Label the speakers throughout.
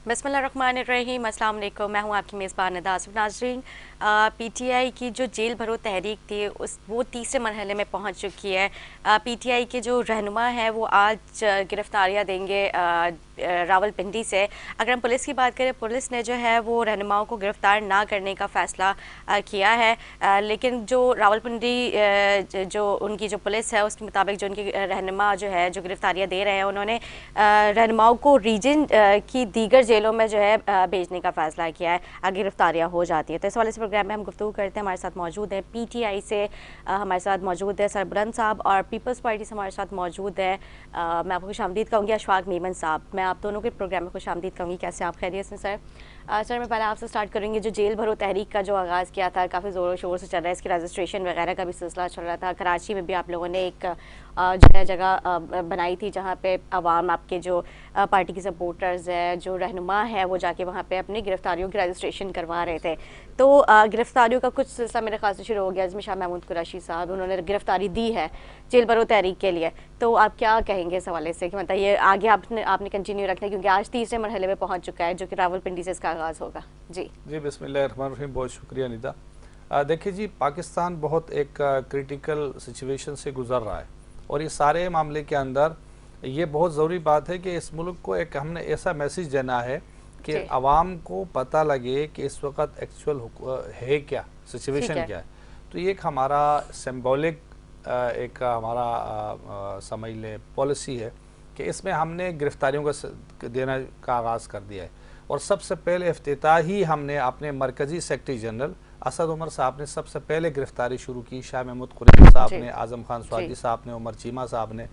Speaker 1: बिस्मिल्लाहिर्रहमानिर्रहीम, अस्सलाम वालेकुम। मैं हूँ आपकी मेज़बान निदा आसिफ। नाज़रीन, पीटीआई की जो जेल भरो तहरीक थी वो तीसरे मरहले में पहुँच चुकी है। पीटीआई के जो रहनुमा हैं वो आज गिरफ्तारियाँ देंगे रावलपिंडी से। अगर हम पुलिस की बात करें, पुलिस ने जो है वो रहनुमाओं को गिरफ़्तार ना करने का फ़ैसला किया है, लेकिन जो रावलपिंडी जो उनकी जो पुलिस है उसके मुताबिक जो उनकी रहनुमा जो है जो गिरफ्तारियाँ दे रहे हैं, उन्होंने रहनुमाओं को रीजन की दीगर जेलों में जो है भेजने का फ़ैसला किया है अगर गिरफ्तारियाँ हो जाती है। तो इस वाले से प्रोग्राम में हम गुफ्तगू करते हैं। हमारे साथ मौजूद हैं पीटीआई से, हमारे साथ मौजूद है सरबुलंद साहब, और पीपल्स पार्टी से हमारे साथ मौजूद है मैं आपको खुशामदीद कहूँगी अशफाक मीमन साहब। मैं आप दोनों के प्रोग्राम में खुशामदीद कहूँगी। कैसे आप खैरियत हैं सर? सर, मैं पहले आपसे स्टार्ट करूँगी। जो जेल भरो तहरीक का जो आगाज़ किया था काफ़ी ज़ोरों शोर से चल रहा है, इसकी रजिस्ट्रेशन वगैरह का भी सिलसिला चल रहा था। कराची में भी आप लोगों ने एक जो है जगह बनाई थी जहाँ पे अवाम, आपके जो पार्टी के सपोर्टर्स है, जो रहनुमा है, वो जाके वहाँ पे अपनी गिरफ्तारियों की रजिस्ट्रेशन करवा रहे थे। तो गिरफ्तारियों का कुछ सिलसिला मेरे ख्याल से शुरू हो गया, जिसमें शाह महमूद कुरैशी साहब उन्होंने गिरफ्तारी दी है जेल भरो तहरीक के लिए। तो आप क्या कहेंगे इस हवाले से कि मतलब ये आगे आपने कंटिन्यू रखना है, क्योंकि आज तीसरे मरहले में पहुँच चुका है जो कि रावलपिंडी से इसका आगाज़ होगा। जी
Speaker 2: बिस्मिल्लाहिर्रहमानिर्रहीम, बहुत शुक्रिया निदा। देखिए जी, पाकिस्तान बहुत एक क्रिटिकल सिचुएशन से गुजर रहा है, और ये सारे मामले के अंदर ये बहुत ज़रूरी बात है कि इस मुल्क को एक हमने ऐसा मैसेज देना है कि आवाम को पता लगे कि इस वक्त एक्चुअल है क्या, सिचुएशन क्या है। तो ये एक हमारा सिंबॉलिक एक हमारा समझ लें पॉलिसी है कि इसमें हमने गिरफ्तारियों का देना का आगाज़ कर दिया है। और सबसे पहले इफ्तिताह ही हमने अपने मरकज़ी सेक्रेटरी जनरल असद उमर साहब ने सबसे पहले गिरफ्तारी शुरू की। शाह महमूद कुरैशी साहब ने, आज़म खान स्वादी साहब ने, उमर चीमा साहब ने,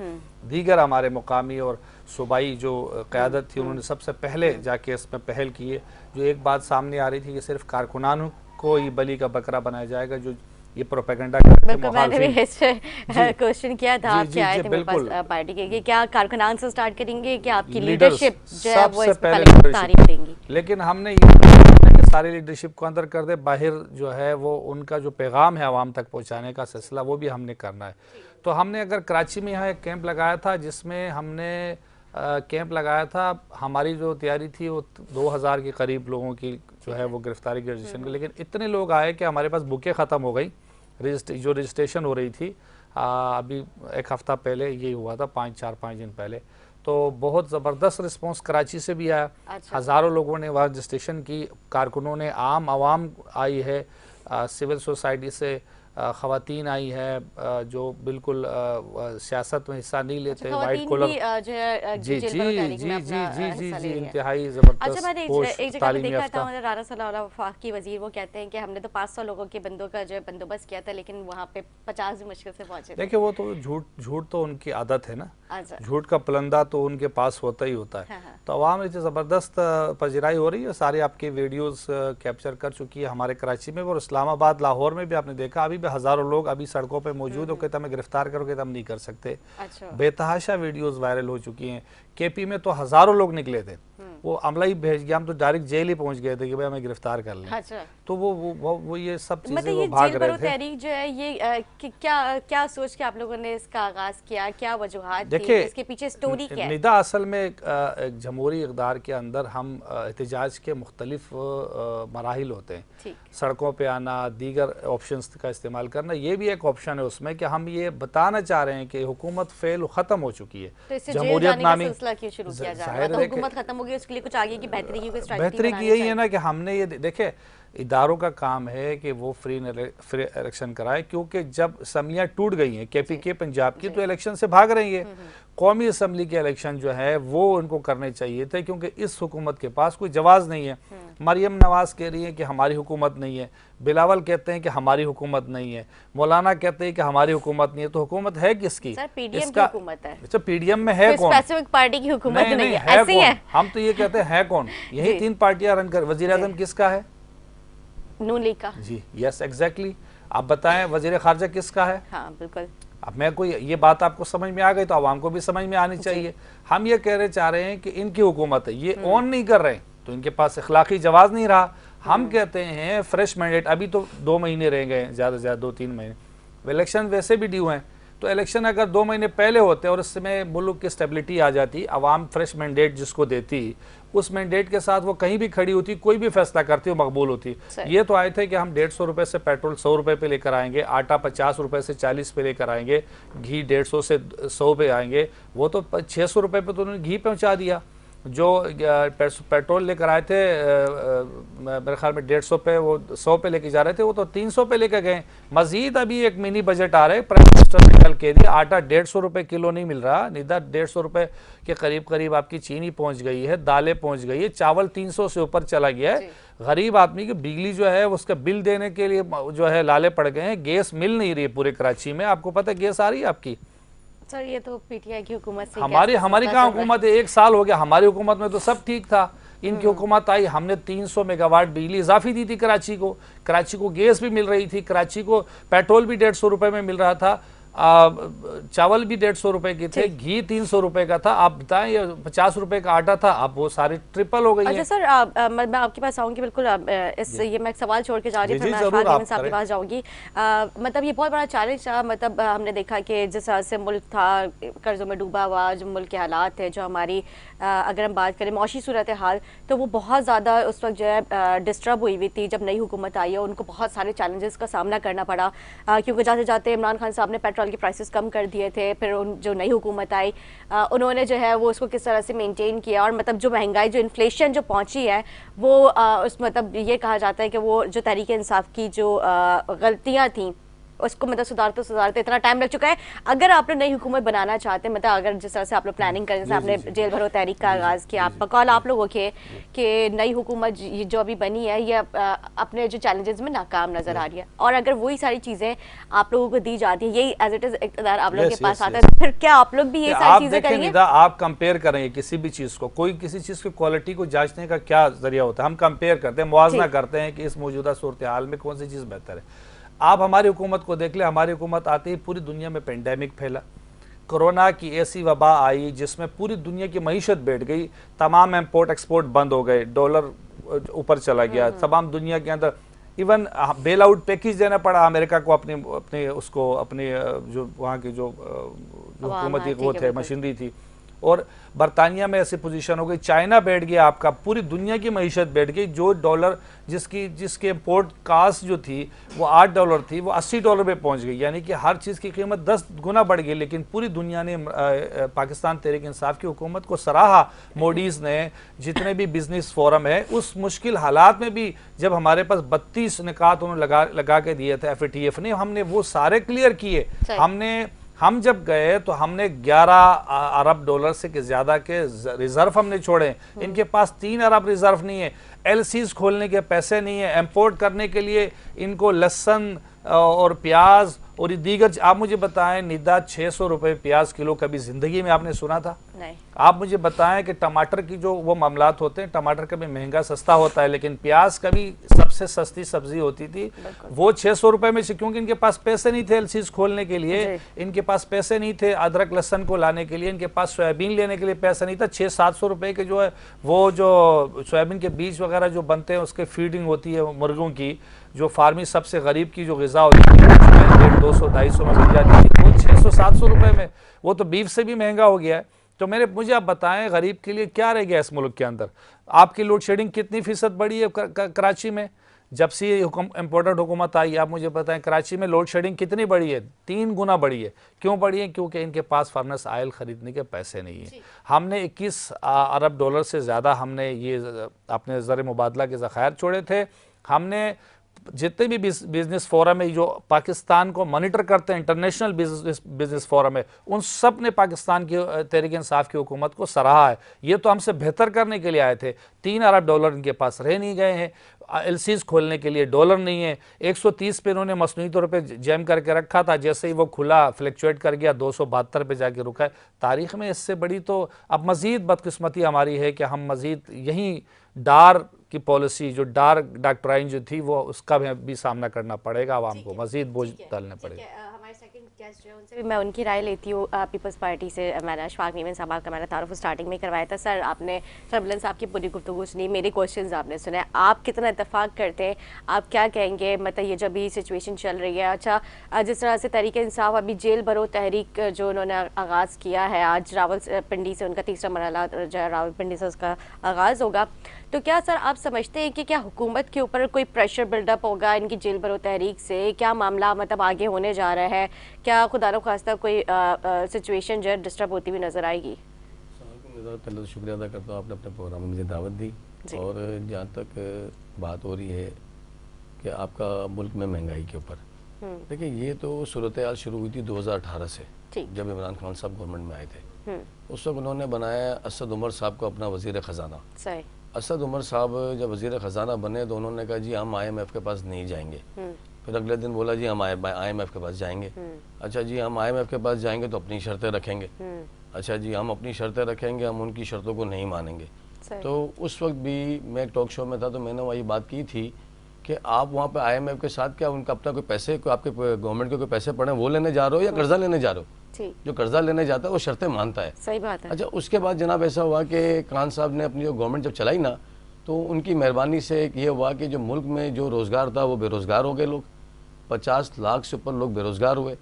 Speaker 2: दीगर हमारे मुकामी और सूबाई जो क़यादत थी उन्होंने सबसे पहले जाके इसमें पहल की है। जो एक बात सामने आ रही थी कि सिर्फ कारकुनानों को ही बलि का बकरा बनाया जाएगा, जो ये प्रोपेगेंडा
Speaker 1: क्वेश्चन किया था आपके आए थे मेरे पास पार्टी के, क्या कारकुनान से स्टार्ट करेंगे कि आपकी लीडरशिप जो है वो इस पे तारीफ देंगी?
Speaker 2: लेकिन हमने ये सारी लीडरशिप को अंदर कर दे, बाहर जो है वो उनका जो पैगाम है आवाम तक पहुंचाने का सिलसिला वो भी हमने करना है। तो हमने अगर कराची में यहाँ एक कैंप लगाया था, जिसमें हमने कैंप लगाया था, हमारी जो तैयारी थी वो 2000 के करीब लोगों की जो है वो गिरफ्तारी की रजिस्ट्रेशन की, लेकिन इतने लोग आए कि हमारे पास बुकें ख़त्म हो गई। जो रजिस्ट्रेशन हो रही थी अभी एक हफ़्ता पहले ये हुआ था, 4-5 दिन पहले। तो बहुत ज़बरदस्त रिस्पांस कराची से भी आया। हज़ारों लोगों ने वहाँ रजिस्ट्रेशन की, कारकुनों ने, आम आवाम आई है, सिविल सोसाइटी से ख़वातीन आई है जो बिल्कुल सियासत में हिस्सा नहीं लेते, वाइट कॉलर। जी जी जी जी जी जी जी इंतहाई ज़बरदस्त
Speaker 1: एक जगह देखा था राना सलाउल्लाह वफाकी वजीर, वो कहते हैं कि हमने तो 500 लोगों के बंदों का जो है बंदोबस्त किया था, लेकिन वहाँ पे 50 भी मुश्किल से पहुंचे।
Speaker 2: देखिए वो तो झूठ तो उनकी आदत है ना, झूठ का पलंदा तो उनके पास होता ही होता है। तो अवाम से ज़बरदस्त पजराई हो रही है, सारी आपकी वीडियोस कैप्चर कर चुकी है हमारे कराची में, और इस्लामाबाद, लाहौर में भी आपने देखा अभी भी हज़ारों लोग अभी सड़कों पे मौजूद हो के हमें गिरफ्तार करोगे तो हम नहीं कर सकते। बेतहाशा वीडियोस वायरल हो चुकी हैं। केपी में तो हज़ारों लोग निकले थे, वो अमला ही भेज गया, हम तो डायरेक्ट जेल ही पहुंच गए थे कि भाई हमें गिरफ्तार कर लें। तो वो ये सब चीज़ें वो भाग रहे थे।
Speaker 1: तहरीक जो है ये क्या सोच के आप लोगों ने इसका आगाज़ किया, क्या वजूहात
Speaker 2: देखिए
Speaker 1: इसके पीछे स्टोरी क्या है?
Speaker 2: निदा असल में एक जमहूरी इक़्तिदार के अंदर हम एहतजाज के मुख्तलिफ मराहिल होते हैं। सड़कों पे आना, दीगर ऑप्शंस का इस्तेमाल करना, ये भी एक ऑप्शन है उसमें कि हम ये बताना चाह रहे हैं कि हुकूमत फेल ख़त्म हो चुकी है।
Speaker 1: तो जमहूरियत नामी हुकूमत खत्म हो गई, उसके लिए कुछ आगे की
Speaker 2: बेहतरी की यही है ना कि हमने ये देखे, इदारों का काम है कि वो फ्री इलेक्शन कराए, क्योंकि जब असम्बलियाँ टूट गई हैं केपी के पंजाब की, तो इलेक्शन से भाग रही है। कौमी असम्बली के इलेक्शन जो है वो उनको करने चाहिए थे, क्योंकि इस हुकूमत के पास कोई जवाब नहीं है। मरियम नवाज कह रही है कि हमारी हुकूमत नहीं है, बिलावल कहते हैं कि हमारी हुकूमत नहीं है, मौलाना कहते हैं कि हमारी हुकूमत नहीं है। तो हुकूमत है किसकी?
Speaker 1: इसका हुकूमत है।
Speaker 2: अच्छा, पीडीएम में है कौन?
Speaker 1: स्पेसिफिक पार्टी की हुकूमत नहीं है,
Speaker 2: ऐसी है। हम तो ये कहते हैं कौन? यही 3 पार्टियां रन कर। वजीर आज़म किसका है?
Speaker 1: नून लीग का।
Speaker 2: जी यस एग्जैक्टली। आप बताएं वजीर खारजा किसका है?
Speaker 1: हाँ बिल्कुल।
Speaker 2: अब मैं कोई ये बात आपको समझ में आ गई तो आवाम को भी समझ में आनी चाहिए। हम ये कह रहे चाह रहे हैं कि इनकी हुकूमत है, ये ऑन नहीं कर रहे तो इनके पास इखलाकी जवाब नहीं रहा। हम कहते हैं फ्रेश मैंडेट, अभी तो 2 महीने रह गए, ज़्यादा से ज़्यादा 2-3 महीने, इलेक्शन वैसे भी ड्यू हैं, तो इलेक्शन अगर 2 महीने पहले होते और इसमें मुल्क की स्टेबिलिटी आ जाती, आवाम फ्रेश मैंडेट जिसको देती, उस मैंडेट के साथ वो कहीं भी खड़ी होती, कोई भी फैसला करती वो मकबूल होती। ये तो आए थे कि हम 150 रुपये से पेट्रोल 100 रुपये पे लेकर आएंगे, आटा 50 रुपये से 40 पे लेकर आएंगे, घी 150 से 100 पे आएंगे। वो तो 600 रुपये पे तो उन्होंने घी पहुंचा दिया। जो पेट्रोल लेकर आए थे मेरे ख्याल में 150 पे, वो 100 पे लेके जा रहे थे, वो तो 300 पे लेकर गए। मजीद अभी एक मिनी बजट आ रहा है, प्राइम मिनिस्टर ने कल कह दिया आटा 150 रुपये किलो नहीं मिल रहा, निदा 150 रुपये के करीब करीब आपकी चीनी पहुंच गई है, दालें पहुंच गई है, चावल 300 से ऊपर चला गया है। गरीब आदमी की बिजली जो है उसका बिल देने के लिए जो है लाले पड़ गए हैं। गैस मिल नहीं रही है पूरे कराची में, आपको पता है गैस आ रही है आपकी?
Speaker 1: सर ये तो पीटीआई की हुकूमत से
Speaker 2: हमारी कहाँ हुकूमत है? 1 साल हो गया, हमारी हुकूमत में तो सब ठीक था। इनकी हुकूमत आई, हमने 300 मेगावाट बिजली इजाफी दी थी कराची को। कराची को गैस भी मिल रही थी, कराची को पेट्रोल भी 150 रुपये में मिल रहा था, चावल भी 150 रुपये के थे, घी 300 रुपये का था। आप बताएं ये 50 रुपये का आटा था, अब वो सारी ट्रिपल हो गई है।
Speaker 1: अच्छा सर, मैं आपके पास आऊँगी बिल्कुल। ये मैं एक सवाल छोड़ के जा रही हूँ, फिर मैं आपके पास जाऊँगी। मतलब ये बहुत बड़ा चैलेंज था। मतलब हमने देखा कि जिस तरह से मुल्क था कर्जों में डूबा हुआ, जो मुल्क के हालात है, जो हमारी अगर हम बात करें मौशी सूरत हाल, तो वो बहुत ज़्यादा उस वक्त जो है डिस्टर्ब हुई हुई थी। जब नई हुकूमत आई है उनको बहुत सारे चैलेंजेस का सामना करना पड़ा, क्योंकि जाते जाते इमरान खान साहब ने पेट्रोल के प्राइसेस कम कर दिए थे। फिर जो नई हुकूमत आई उन्होंने जो है वो उसको किस तरह से मेंटेन किया, और मतलब जो महंगाई, जो इन्फ्लेशन जो पहुंची है वो उस मतलब ये कहा जाता है कि वो जो तहरीक इंसाफ की जो गलतियां थी उसको मतलब सुधारते इतना टाइम लग चुका है। अगर आप लोग नई हुकूमत बनाना चाहते हैं, मतलब अगर जिस तरह से आप लोग प्लानिंग करें, जैसे आपने जेल भरो तहरीक का आगाज़ किया, आप बकौल आप लोगों के कि नई हुकूमत जो अभी बनी है ये अपने जो चैलेंजेस में नाकाम नज़र आ रही है, और अगर वही सारी चीज़ें आप लोगों को दी जाती हैं, यही एज इट इज़ इक़्तिदार आप लोगों के पास आता है, फिर क्या आप लोग भी ये सारी चीज़ें करेंगे?
Speaker 2: आप कंपेयर करेंगे किसी भी चीज़ को, कोई किसी चीज़ की क्वालिटी को जांचने का क्या जरिया होता है? हम कंपेयर करते हैं, मुआवजा करते हैं कि इस मौजूदा सूरत हाल में कौन सी चीज़ बेहतर है। आप हमारी हुकूमत को देख ले, हमारी हुकूमत आते ही पूरी दुनिया में पेंडेमिक फैला, कोरोना की ऐसी वबा आई जिसमें पूरी दुनिया की मईशत बैठ गई, तमाम इंपोर्ट एक्सपोर्ट बंद हो गए, डॉलर ऊपर चला गया, तमाम दुनिया के अंदर इवन बेल आउट पैकेज देना पड़ा अमेरिका को, अपनी जो वहाँ की जो हुकूमती वो थे, मशीनरी थी। और बरतानिया में ऐसी पोजीशन हो गई, चाइना बैठ गया आपका, पूरी दुनिया की मईशत बैठ गई। जो डॉलर जिसकी इंपोर्ट कास्ट जो थी वो $8 थी, वो $80 पे पहुंच गई, यानी कि हर चीज़ की कीमत 10 गुना बढ़ गई। लेकिन पूरी दुनिया ने पाकिस्तान तहरीक इंसाफ की हुकूमत को सराहा। मोडीज़ ने, जितने भी बिजनेस फोरम है, उस मुश्किल हालात में भी जब हमारे पास 32 निकात उन्होंने लगा के दिए थे FATF ने, हमने वो सारे क्लियर किए। हम जब गए तो हमने $11 अरब से ज़्यादा के रिजर्व हमने छोड़े। इनके पास 3 अरब रिजर्व नहीं है, LCs खोलने के पैसे नहीं है, इंपोर्ट करने के लिए इनको लहसुन और प्याज और दीगर। आप मुझे बताएं निदा, 600 रुपये प्याज किलो कभी ज़िंदगी में आपने सुना था?
Speaker 1: नहीं। आप
Speaker 2: मुझे बताएं कि टमाटर की जो वो मामलात होते हैं, टमाटर कभी महंगा सस्ता होता है, लेकिन प्याज कभी सबसे सस्ती सब्जी होती थी, वो 600 रुपये में से, क्योंकि इनके पास पैसे नहीं थे LCs खोलने के लिए, इनके पास पैसे नहीं थे अदरक लहसन को लाने के लिए, इनके पास सोयाबीन लेने के लिए पैसा नहीं था। 600-700 रुपये के जो है वो जो सोयाबीन के बीज वगैरह जो बनते हैं उसके फीडिंग होती है मुर्गों की, जो फार्मी सबसे गरीब की जो ग़िज़ा होती है 150-200-250 में मिल जाती थी, वो 600-700 रुपये में, वो तो बीफ से भी महंगा हो गया है। तो मुझे आप बताएं गरीब के लिए क्या रह गया इस मुल्क के अंदर? आपकी लोड शेडिंग कितनी फ़ीसद बढ़ी है कराची में जब से ये इम्पोर्टेंट हुकूमत आई? आप मुझे बताएं कराची में लोड शेडिंग कितनी बढ़ी है? 3 गुना बढ़ी है। क्यों बढ़ी है? क्योंकि इनके पास फर्नेस ऑयल ख़रीदने के पैसे नहीं है। हमने 21 अरब डॉलर से ज़्यादा हमने ये अपने ज़र मुबादला के ज़खायर छोड़े थे। हमने जितने भी बिजनेस फोरम है जो पाकिस्तान को मॉनिटर करते हैं, इंटरनेशनल बिजनेस फोरम है, उन सब ने पाकिस्तान की तहरीक इंसाफ की हुकूमत को सराहा है। ये तो हमसे बेहतर करने के लिए आए थे। 3 अरब डॉलर इनके पास रह नहीं गए हैं, LCs खोलने के लिए डॉलर नहीं है। 130 पे इन्होंने मसनूई तौर पे जैम करके रखा था, जैसे ही वो खुला फ्लक्चुएट कर गया 272 पे जाके रुका है। तारीख़ में इससे बड़ी तो अब मज़ीद बदकिस्मती हमारी है कि हम मज़ीद यहीं डार की पॉलिसी, जो डार्क डॉक्ट्राइन जो थी, वो उसका भी सामना करना पड़ेगा, आवाम को मज़ीद बोझ डालने पड़ेगा।
Speaker 1: हमारे सेकंड गेस्ट जो है उनसे भी मैं उनकी राय लेती हूँ। पीपल्स पार्टी से मैंने अशफाक मीमन साहब का मैंने तारुफ स्टार्टिंग में करवाया था। सर, आपने शबनम साहब की पूरी गुफ्तगू सुनी, मेरे क्वेश्चंस आपने सुने, आप कितना इत्तेफाक करते हैं, आप क्या कहेंगे? मतलब ये जब भी सिचुएशन चल रही है, अच्छा जिस तरह से तहरीक इंसाफ अभी जेल भरो तहरीक जो उन्होंने आगाज़ किया है, आज रावलपिंडी से उनका तीसरा मरहला जो है रावलपिंडी से उसका आगाज़ होगा, तो क्या सर आप समझते हैं कि क्या हुकूमत के ऊपर कोई प्रेशर बिल्डअप होगा इनकी जेल भरो तहरीक से? क्या मामला मतलब आगे होने जा रहा है? क्या खुदा न खास्ता कोई सिचुएशन जो है डिस्टर्ब होती हुई नज़र आएगी?
Speaker 3: पहले तो शुक्रिया अदा करता हूँ, आपने अपने प्रोग्राम में मुझे दावत दी। और जहाँ तक बात हो रही है कि आपका मुल्क में महंगाई के ऊपर, देखिए ये तो सूरत हाल शुरू हुई थी 2018 से, जब इमरान खान साहब गवर्नमेंट में आए थे। उस वक्त उन्होंने बनाया असद उमर साहब को अपना वजीर ख़जाना। असद उमर साहब जब वजीर ख़जाना बने तो उन्होंने कहा जी हम IMF के पास नहीं जाएंगे। फिर अगले दिन बोला जी हम IMF के पास जाएंगे। अच्छा जी हम IMF के पास जाएंगे तो अपनी शर्तें रखेंगे। अच्छा जी हम अपनी शर्तें रखेंगे, हम उनकी शर्तों को नहीं मानेंगे। तो उस वक्त भी मैं टॉक शो में था तो मैंने वही बात की थी कि आप वहाँ पे IMF के साथ क्या उनका अपना कोई पैसे, कोई आपके गवर्नमेंट के कोई पैसे पड़े वो लेने जा रहे हो या कर्जा लेने जा रहे हो? जो कर्जा लेने जाता है वो शर्तें मानता है।
Speaker 1: सही बात है।
Speaker 3: अच्छा उसके बाद जनाब ऐसा हुआ कि खान साहब ने अपनी जो गवर्नमेंट जब चलाई ना, तो उनकी मेहरबानी से एक ये हुआ कि जो मुल्क में जो रोज़गार था वो बेरोज़गार हो गए लोग। 50 लाख से ऊपर लोग बेरोज़गार हुए।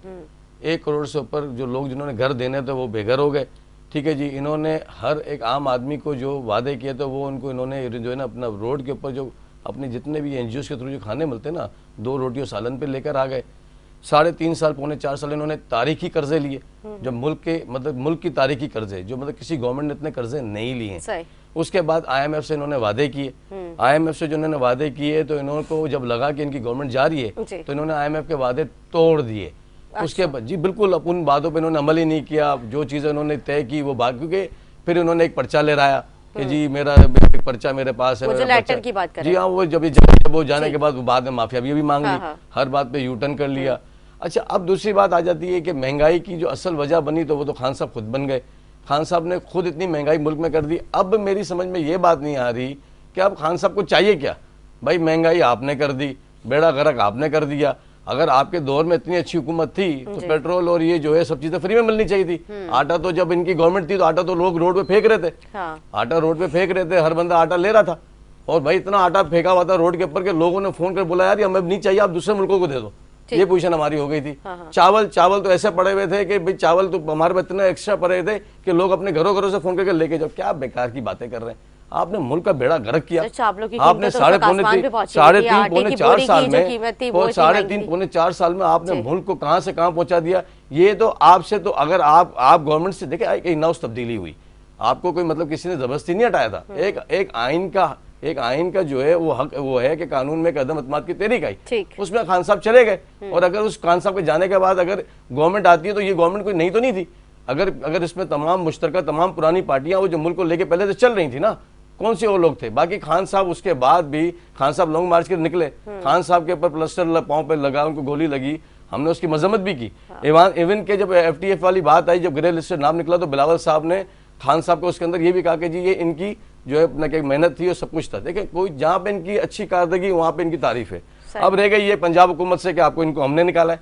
Speaker 3: 1 करोड़ से ऊपर जो लोग जिन्होंने घर देने थे वो बेघर हो गए। ठीक है जी, इन्होंने हर एक आम आदमी को जो वादे किए थे वो उनको इन्होंने जो है ना अपना रोड के ऊपर जो अपने जितने भी NGOs के थ्रू जो खाने मिलते ना, 2 रोटियों सालन पे लेकर आ गए। 3.5 साल पौने 4 साल इन्होंने तारीखी कर्जे लिए, जो मुल्क के मतलब मुल्क की तारीखी कर्जे जो मतलब किसी गवर्नमेंट ने इतने कर्जे नहीं लिए हैं। उसके बाद IMF से इन्होंने वादे किए। IMF से जो इन्होंने वादे किए तो इन्होंने को जब लगा कि इनकी गवर्नमेंट जा रही है तो इन्होंने IMF के वादे तोड़ दिए। उसके बाद जी बिल्कुल उन बातों पे इन्होंने अमल ही नहीं किया, जो चीज़ें उन्होंने तय की वो बात, क्योंकि फिर इन्होंने एक पर्चा ले रहा कि जी मेरा एक पर्चा मेरे पास है, मेरा पर्चा की बात जी हाँ, वो जब वो जाने के बाद बाद में माफिया भी मांग ली, हर बात पे U-टर्न कर लिया। अच्छा अब दूसरी बात आ जाती है कि महंगाई की जो असल वजह बनी तो वो तो खान साहब खुद बन गए। खान साहब ने खुद इतनी महंगाई मुल्क में कर दी। अब मेरी समझ में ये बात नहीं आ रही कि अब खान साहब को चाहिए क्या? भाई महंगाई आपने कर दी, बेड़ा गर्क आपने कर दिया। अगर आपके दौर में इतनी अच्छी हुकूमत थी तो पेट्रोल और ये जो है सब चीजें फ्री में मिलनी चाहिए थी। आटा तो जब इनकी गवर्नमेंट थी तो आटा तो लोग रोड पे फेंक रहे थे। आटा रोड पे फेंक रहे थे, हर बंदा आटा ले रहा था। और भाई इतना आटा फेंका हुआ था रोड के ऊपर के लोगों ने फोन कर बोला यार हमें नहीं चाहिए, आप दूसरे मुल्कों को दे दो। ये पोजीशन हमारी हो गई थी। चावल तो ऐसे पड़े हुए थे कि भाई चावल तो हमारे पे इतने एक्स्ट्रा पड़े थे कि लोग अपने घरों से फोन करके लेके जाओ। क्या बेकार की बातें कर रहे हैं? आपने मुल्क का बेड़ा गर्क किया। आपने 3.5 पौने 4 साल में 3.5 पौने 4 साल में आपने मुल्क को कहां से कहां पहुंचा दिया। ये तो आपसे तो अगर आप गवर्नमेंट से देखे एक नौस तब्दीली हुई, आपको कोई मतलब किसी ने जबरदस्ती नहीं हटाया था। एक आइन का जो है वो हक वो है कि कानून में कदम अतमाद की तहरीक आई, उसमें खान साहब चले गए। और अगर उस खान साहब के जाने के बाद अगर गवर्नमेंट आती है तो ये गवर्नमेंट कोई नई तो नहीं थी। अगर इसमें तमाम मुश्तरका तमाम पुरानी पार्टियां वो जो मुल्क को लेके पहले से चल रही थी ना, कौन से वो लोग थे? बाकी खान साहब उसके बाद भी खान साहब लॉन्ग मार्च के निकले, खान साहब के ऊपर प्लास्टर पाँव पे लगा, उनको गोली लगी, हमने उसकी मजम्मत भी की। इवन के जब FTF वाली बात आई, जब ग्रे लिस्ट से नाम निकला तो बिलावल साहब ने खान साहब को उसके अंदर ये भी कहा कि जी ये इनकी जो है अपना क्या मेहनत थी और सब कुछ था। देखिए कोई जहाँ पे इनकी अच्छी कारदगी वहाँ पे इनकी तारीफ है। अब रह गई ये पंजाब हुकूमत से कि आपको इनको हमने निकाला है,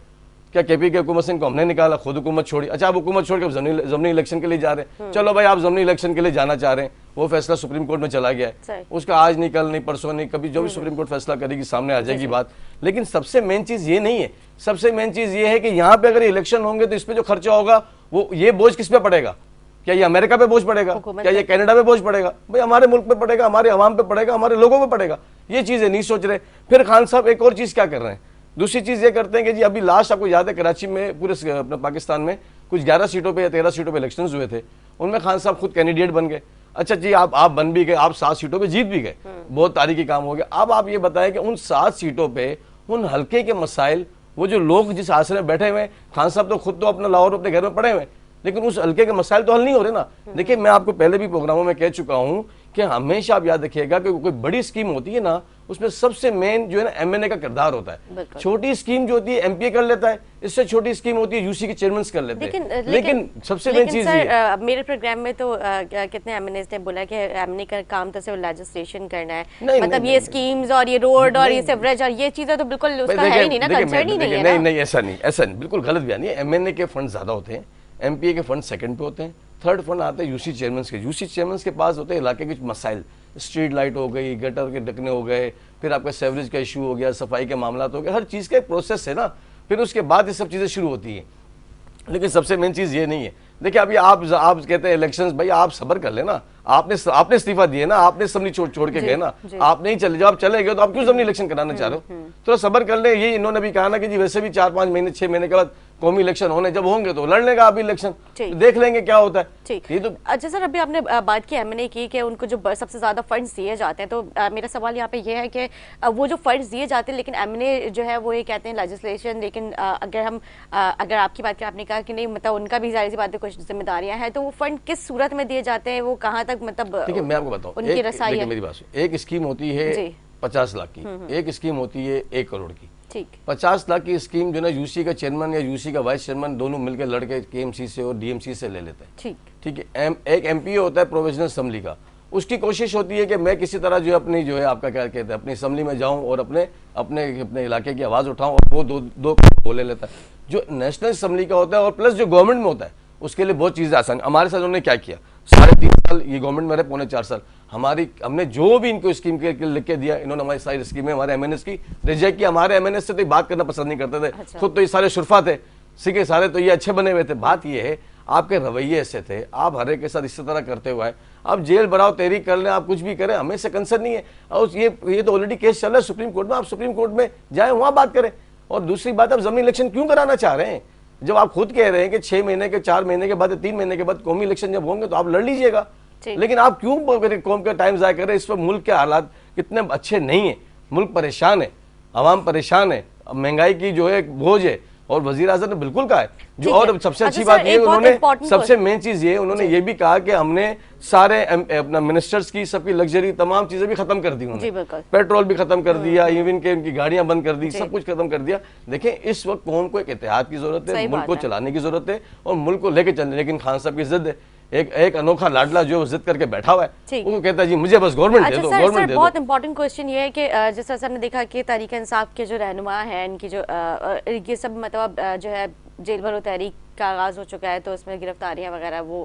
Speaker 3: क्या KP की हुकूमत से इनको हमने निकाला, खुद हुकूमत छोड़ी। अच्छा आप हुकूमत छोड़ के ज़मीनी इलेक्शन के लिए जा रहे हैं, चलो भाई आप ज़मीनी इलेक्शन के लिए जाना चाह रहे हैं, वो फैसला सुप्रीम कोर्ट में चला गया है, उसका आज नहीं कल नहीं परसों नहीं कभी जो भी सुप्रीम कोर्ट फैसला करेगी सामने आ जाएगी बात। लेकिन सबसे मेन चीज़ ये नहीं है, सबसे मेन चीज़ ये है कि यहाँ पे अगर इलेक्शन होंगे तो इस पर जो खर्चा होगा वो ये बोझ किस पे पड़ेगा? क्या ये अमेरिका पे बोझ पड़ेगा? क्या ये कनाडा पे बोझ पड़ेगा? भाई हमारे मुल्क पे पड़ेगा, हमारे अवाम पे पड़ेगा, हमारे लोगों पे पड़ेगा। ये चीजें नहीं सोच रहे। फिर खान साहब एक और चीज क्या कर रहे हैं, दूसरी चीज ये करते हैं कि जी अभी लास्ट आपको याद है कराची में पूरे अपने पाकिस्तान में कुछ 11 सीटों पे या 13 सीटों पे इलेक्शंस हुए थे, उनमें खान साहब खुद कैंडिडेट बन गए। अच्छा जी आप बन भी गए, आप 7 सीटों पे जीत भी गए, बहुत तारीखी काम हो गया। अब आप ये बताएं कि उन 7 सीटों पे उन हल्के के मसाइल, वो जो लोग जिस आसरे में बैठे हुए, खान साहब तो खुद तो अपना लाहौर अपने घर में पड़े हुए, लेकिन उस हल्के के मसाइल तो हल नहीं हो रहे ना। देखिए मैं आपको पहले भी प्रोग्रामों में कह चुका हूं कि हमेशा आप याद रखिएगा कि कोई बड़ी स्कीम होती है ना, उसमें सबसे मेन जो है ना एमएनए का किरदार होता है।
Speaker 1: बिल्कुल।
Speaker 3: छोटी स्कीम जो होती है एमपीए कर लेता है, इससे छोटी स्कीम होती है यूसी के चेयरमैन कर लेते हैं। लेकिन सबसे मेन चीज ये है,
Speaker 1: मेरे प्रोग्राम में तो कितने एमएनएस ने बोला कि एमएनए का काम तो सिर्फ लेजिस्लेशन करना है,
Speaker 3: नहीं,
Speaker 1: मतलब
Speaker 3: नहीं,
Speaker 1: ये
Speaker 3: नहीं,
Speaker 1: स्कीम्स और ये रोड और ये सिवरेज और ये चीजें तो बिल्कुल उसका है ही नहीं ना, कंसर्न ही नहीं है ना।
Speaker 3: नहीं नहीं ऐसा नहीं, बिल्कुल गलत बयान है। एमएनए के फंड ज्यादा होते हैं, एमपीए के फंड सेकंड पे होते हैं, थर्ड फंड आते हैं यूसी चेयरमैन के। यूसी चेयरमैन के पास होते हैं इलाके के मसाइल, स्ट्रीट लाइट हो गई, गटर के ढकने हो गए, फिर आपका सेवरेज का इशू हो गया, सफाई के मामला हो गए, हर चीज़ का एक प्रोसेस है ना, फिर उसके बाद ये सब चीज़ें शुरू होती हैं। लेकिन सबसे मेन चीज़ ये नहीं है। देखिए अभी आप कहते हैं इलेक्शंस, भाई आप सब्र कर लेना, आपने इस्तीफा दिए ना, आपने सबनी छोड़ के गए ना, आप नहीं चले, जब आप चले गए तो आप क्यों सबनी इलेक्शन कराना चाह रहे हो? थोड़ा सब्र कर ले। ये इन्होंने भी कहा ना कि जी वैसे भी 4-5 महीने 6 महीने के बाद कौमी इलेक्शन होने, जब होंगे तो लड़ लेगा आप इलेक्शन, तो देख लेंगे क्या होता है।
Speaker 1: ठीक।
Speaker 3: ये तो
Speaker 1: अच्छा सर, अभी आपने बात की एमएनए की कि उनको जो सबसे ज्यादा फंड्स दिए जाते हैं, तो मेरा सवाल यहाँ पे ये है कि वो जो फंड्स दिए जाते हैं, लेकिन एमएनए जो है वो ये कहते हैं लेजिस्लेशन, लेकिन अगर आपकी बात करें, आपने कहा कि नहीं मतलब उनका भी जाहिर सी बात है कुछ जिम्मेदारियां हैं, तो वो फंड किस सूरत में दिए जाते हैं, वो कहाँ तक मतलब
Speaker 3: देखिए मैं आपको बताऊं,
Speaker 1: उनकी रसाई है?
Speaker 3: मेरी बात सुनिए, एक स्कीम होती है 50 लाख की, एक स्कीम होती है 1 करोड़ की।
Speaker 1: ठीक।
Speaker 3: 50 लाख की स्कीम जो ना यूसी का चेयरमैन या यूसी का वाइस चेयरमैन दोनों मिलकर लड़के केएमसी से और डीएमसी से ले लेते हैं। ठीक है। एक एमपीए होता है प्रोविजनल असेंबली का, उसकी कोशिश होती है कि मैं किसी तरह जो है अपनी जो है आपका क्या कहते हैं अपनी असेंबली में जाऊं और अपने इलाके की आवाज़ उठाऊं, और वो दो वो ले लेता है। जो नेशनल असेंबली का होता है और प्लस जो गवर्नमेंट में होता है, उसके लिए बहुत चीज़ें आसान। हमारे साथ उन्होंने क्या किया, 3.5 साल ये गवर्नमेंट में रहे, 3.25 साल हमने जो भी इनको स्कीम के लिख के दिया, इन्होंने हमारी सारी स्कीमें हमारे एमएनएस की रिजेक्ट किया। हमारे एमएनएस से तो बात करना पसंद नहीं करते थे।
Speaker 1: अच्छा।
Speaker 3: खुद तो ये सारे शुरफा थे, सीखे सारे, तो ये अच्छे बने हुए थे। बात ये है आपके रवैये ऐसे थे, आप हर एक के साथ इसी तरह करते हुए आप जेल भराओ तहरीक कर लें, आप कुछ भी करें, हमें से कंसर्न नहीं है। और ये तो ऑलरेडी केस चल रहा है सुप्रीम कोर्ट में, आप सुप्रीम कोर्ट में जाए, वहां बात करें। और दूसरी बात, आप जमीन इलेक्शन क्यों कराना चाह रहे हैं जब आप खुद कह रहे हैं कि 6 महीने के 4 महीने के बाद 3 महीने के बाद कौमी इलेक्शन जब होंगे तो आप लड़ लीजिएगा। लेकिन आप क्यों कौम का टाइम जाया करें? इस वक्त मुल्क के हालात कितने अच्छे नहीं है, मुल्क परेशान है, आवाम परेशान है, महंगाई की जो है बोझ है, और वजीर आज़म ने बिल्कुल कहा है जो। और सबसे अच्छी बात ये उन्होंने, सबसे मेन चीज ये उन्होंने ये भी कहा कि हमने सारे अपना मिनिस्टर्स की सबकी लग्जरी तमाम चीजें भी खत्म कर दी उन्होंने, पेट्रोल भी खत्म कर दिया, इवन के उनकी गाड़ियां बंद कर दी, सब कुछ खत्म कर दिया। देखें इस वक्त कौम को एक इत्तेहाद की जरूरत है, मुल्क को चलाने की जरूरत है और मुल्क को लेकर चलने। लेकिन खान साहब की जिद है, एक अनोखा लाडला जो जिद करके बैठा हुआ है, वो कहता है जी मुझे बस गवर्नमेंट दे दो, गवर्नमेंट दे दो।
Speaker 1: बहुत इंपॉर्टेंट क्वेश्चन ये है कि जैसा सर ने देखा कि तहरीक इंसाफ के जो रहनुमा है, इनकी जो ये सब मतलब जो है जेल भरो तहरीक का आगाज हो चुका है, तो उसमें गिरफ्तारियां वगैरह वो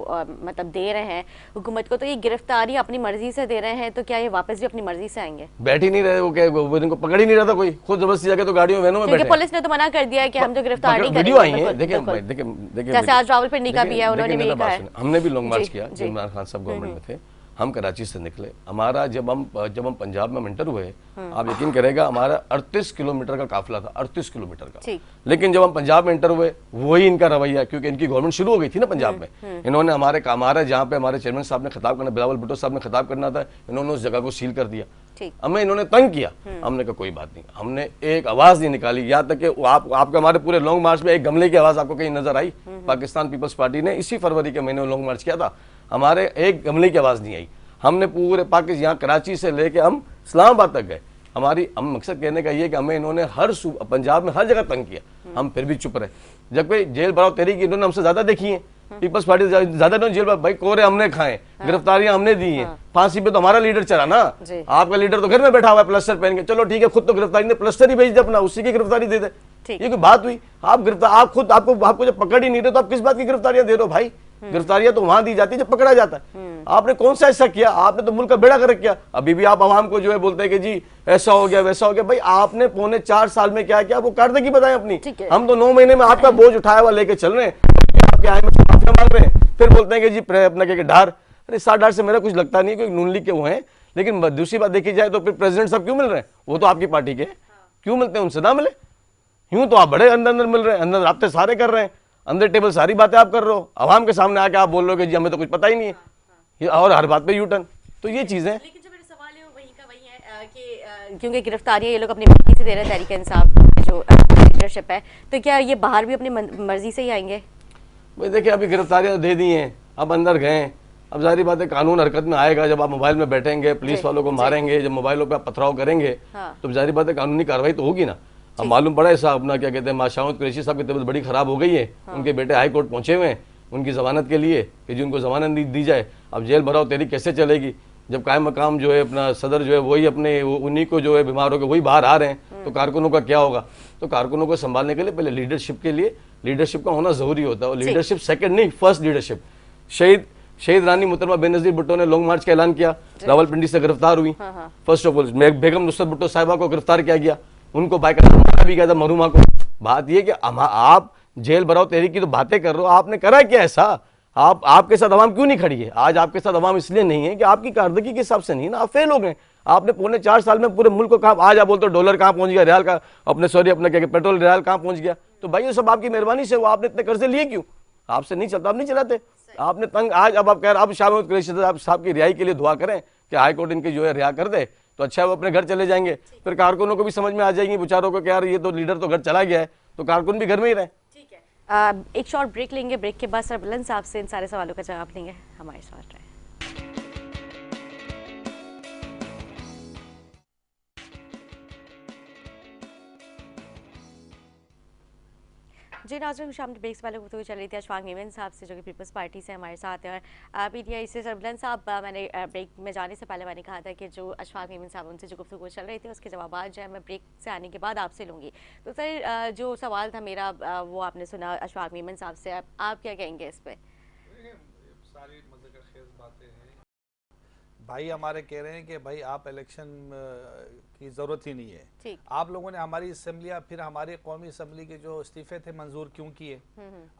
Speaker 1: मतलब दे रहे हैं हुकूमत को, तो ये गिरफ्तारी अपनी मर्जी से दे रहे हैं, तो क्या ये वापस भी अपनी मर्जी से आएंगे?
Speaker 3: बैठ ही नहीं रहे वो, क्या इनको पकड़ ही नहीं रहा था कोई, खुद जबरदस्ती जाके तो गाड़ियों वैनों में बैठे।
Speaker 1: पुलिस ने तो मना कर दिया है कि हम तो गिरफ्तार नहीं करेंगे।
Speaker 3: वीडियो आई है, देखिए
Speaker 1: जैसे आज रावलपिंडी का भी है, उन्होंने भी कहा है।
Speaker 3: हमने भी लॉन्ग मार्च किया जब इमरान खान साहब गवर्नमेंट में थे, हम कराची से निकले। हमारा जब हम पंजाब में एंटर हुए, आप यकीन करेगा हमारा 38 किलोमीटर का काफिला था, 38 किलोमीटर का। लेकिन जब हम पंजाब में एंटर हुए, वही इनका रवैया, क्योंकि इनकी गवर्नमेंट शुरू हो गई थी ना पंजाब में, इन्होंने हमारे जहाँ पे हमारे चेयरमैन साहब ने खिताब करना, बिलावल भुट्टो साहब ने खिताब करना था, इन्होंने उस जगह को सील कर दिया। हमें इन्होंने तंग किया, हमने कहा कोई बात नहीं, हमने एक आवाज नहीं निकाली। यहाँ तक कि आपका हमारे पूरे लॉन्ग मार्च में एक गमले की आवाज आपको कहीं नजर आई? पाकिस्तान पीपल्स पार्टी ने इसी फरवरी के महीने में लॉन्ग मार्च किया था, हमारे एक गमले की आवाज नहीं आई। हमने पूरे पाकिस्तान, यहाँ कराची से लेके हम इस्लामाबाद तक गए। हम मकसद कहने का ये कि हमें इन्होंने पंजाब में हर जगह तंग किया, हम फिर भी चुप रहे। जबकि जेल भराव तहरीक इन्होंने हमसे ज्यादा देखी है, पीपल्स पार्टी ज्यादा जेल भराव, भाई कोरे हमने खाए, गिरफ्तारियां हमने दी हैं, फांसी पे तो हमारा लीडर चला ना, आपका लीडर तो घर में बैठा हुआ है प्लस्टर पहन के। चलो ठीक है, खुद तो गिरफ्तारी ने प्लस्टर ही भेज दे अपना, उसी की गिरफ्तारी दे दे, ये कोई बात हुई? आप खुद आपको जब पकड़ ही नहीं रहे तो आप किस बात की गिरफ्तारियां दे रहे हो भाई? गिरफ्तारियां तो वहां दी जाती है जब पकड़ा जाता है। आपने कौन सा ऐसा किया? आपने तो मुल्क का बेड़ा कर किया। अभी भी आप आवाम को जो है बोलते हैं कि जी ऐसा हो गया वैसा हो गया। भाई आपने 4.25 साल में क्या किया, वो कारदगी बताएं अपनी। हम तो 9 महीने में आपका बोझ उठाया हुआ लेके चल रहे हैं, आपके आय में माफिया मांग रहे हैं, फिर बोलते हैं कि जी अपना क्या ढार। अरे 60 ढार से मेरा कुछ लगता नहीं कि नून लीग के वो हैं। लेकिन दूसरी बात देखी जाए तो फिर प्रेसिडेंट साहब क्यों मिल रहे हैं? वो तो आपकी पार्टी के, क्यों मिलते हैं? उनसे ना मिले। यूं तो आप बड़े अंदर मिल रहे हैं, अंदर राब्ते सारे कर रहे हैं, अंदर टेबल सारी बातें आप कर रहे हो, आवाम के सामने आके आप बोल रहे हो कि जी हमें तो कुछ पता ही नहीं है, और हर बात पे यू टर्न। तो ये चीजें,
Speaker 1: लेकिन जो मेरा सवाल है वही का वही है कि क्योंकि गिरफ्तारियां ये लोग अपनी मर्जी से दे रहे हैं, तहरीक इंसाफ जो लीडरशिप है, तो क्या ये बाहर भी अपनी मर्जी से ही आएंगे?
Speaker 3: भाई देखिए अभी गिरफ्तारियां दे दी हैं, अब अंदर गए, अब जाहिर बात है कानून हरकत में आएगा जब आप मोबाइल में बैठेंगे, पुलिस वालों को मारेंगे, जब मोबाइलों पे आप पथराव करेंगे, तो जाहिर बात है कानूनी कार्रवाई तो होगी ना। अब मालूम पड़ा है साहब अपना क्या कहते हैं माशाउद कुरैशी साहब की तबीयत बड़ी खराब हो गई है, उनके बेटे हाई कोर्ट पहुंचे हुए हैं उनकी जमानत के लिए कि जो उनको जमानत दी जाए। अब जेल भराव तहरीक कैसे चलेगी जब कायम मकाम जो है अपना सदर जो है वही अपने उन्हीं को जो है बीमार होकर वही बाहर आ रहे हैं, तो कारकुनों का क्या होगा। तो कारकुनों को संभालने के लिए पहले लीडरशिप के लिए लीडरशिप का होना जरूरी होता है, और लीडरशिप सेकंड नहीं फर्स्ट लीडरशिप। शहीद रानी मुहतरमा बेनज़ीर भुट्टो ने लॉन्ग मार्च का ऐलान किया, रावलपिंडी से गिरफ्तार हुई। फर्स्ट ऑफ ऑल बेगम नुसरत भुट्टो साहिबा को गिरफ्तार किया गया, उनको बाइकाट मारा भी गया था महरूमा को। बात यह कि आप जेल भराव तहरीक की तो बातें कर रहे हो, आपने करा क्या ऐसा? आपके साथ अवाम क्यों नहीं खड़ी है? आज आपके साथ अवाम इसलिए नहीं है कि आपकी कारदगी के हिसाब से नहीं ना, आप फेल हो गए। आपने पौने 4 साल में पूरे मुल्क को कहा, आज आप बोलते हो डॉलर कहाँ पहुंच गया, रियाल का अपना क्या पेट्रोल रियाल कहाँ पहुंच गया। तो भाई ये सब आपकी मेहरबानी से, वो आपने इतने कर्जे लिए क्यों? आपसे नहीं चलता, आप नहीं चलाते, आपने तंग। आज अब आप कह रहे हैं, अब शाहमहमूद कुरैशी साहब की रिहाई के लिए दुआ करें कि हाई कोर्ट इनकी जो है रिहा कर दे, तो अच्छा है, वो अपने घर चले जाएंगे। फिर कारकुनों को भी समझ में आ जाएगी बेचारों को कि यार ये तो लीडर तो घर चला गया है, तो कारकुन भी घर में ही रहे।
Speaker 1: एक शॉर्ट ब्रेक लेंगे, ब्रेक के बाद सरबलन साहब से इन सारे सवालों का जवाब लेंगे। हमारे साथ रहे। जी नाज़रीन, शाम ब्रेक्स वाले गुफ्तगू चल रही थी अशफाक मेमन साहब से जो कि पीपल्स पार्टी से हमारे साथ हैं, और पीटीआई से सरबलन साहब। मैंने ब्रेक में जाने से पहले मैंने कहा था कि जो अशफाक मेमन साहब उनसे जो गुफ्तगू चल रही थी उसके जवाब जो है मैं ब्रेक से आने के बाद आपसे लूँगी। तो सर जो सवाल था मेरा वो आपने सुना अशफाक मेमन साहब से, आप क्या कहेंगे इस पर?
Speaker 2: सारी मजे का खेल बातें हैं। भाई हमारे कह रहे हैं कि भाई आप इलेक्शन की ज़रूरत ही नहीं है। आप लोगों ने हमारी असम्बलियाँ, फिर हमारी कौमी असम्बली के जो इस्तीफे थे मंजूर क्यों किए?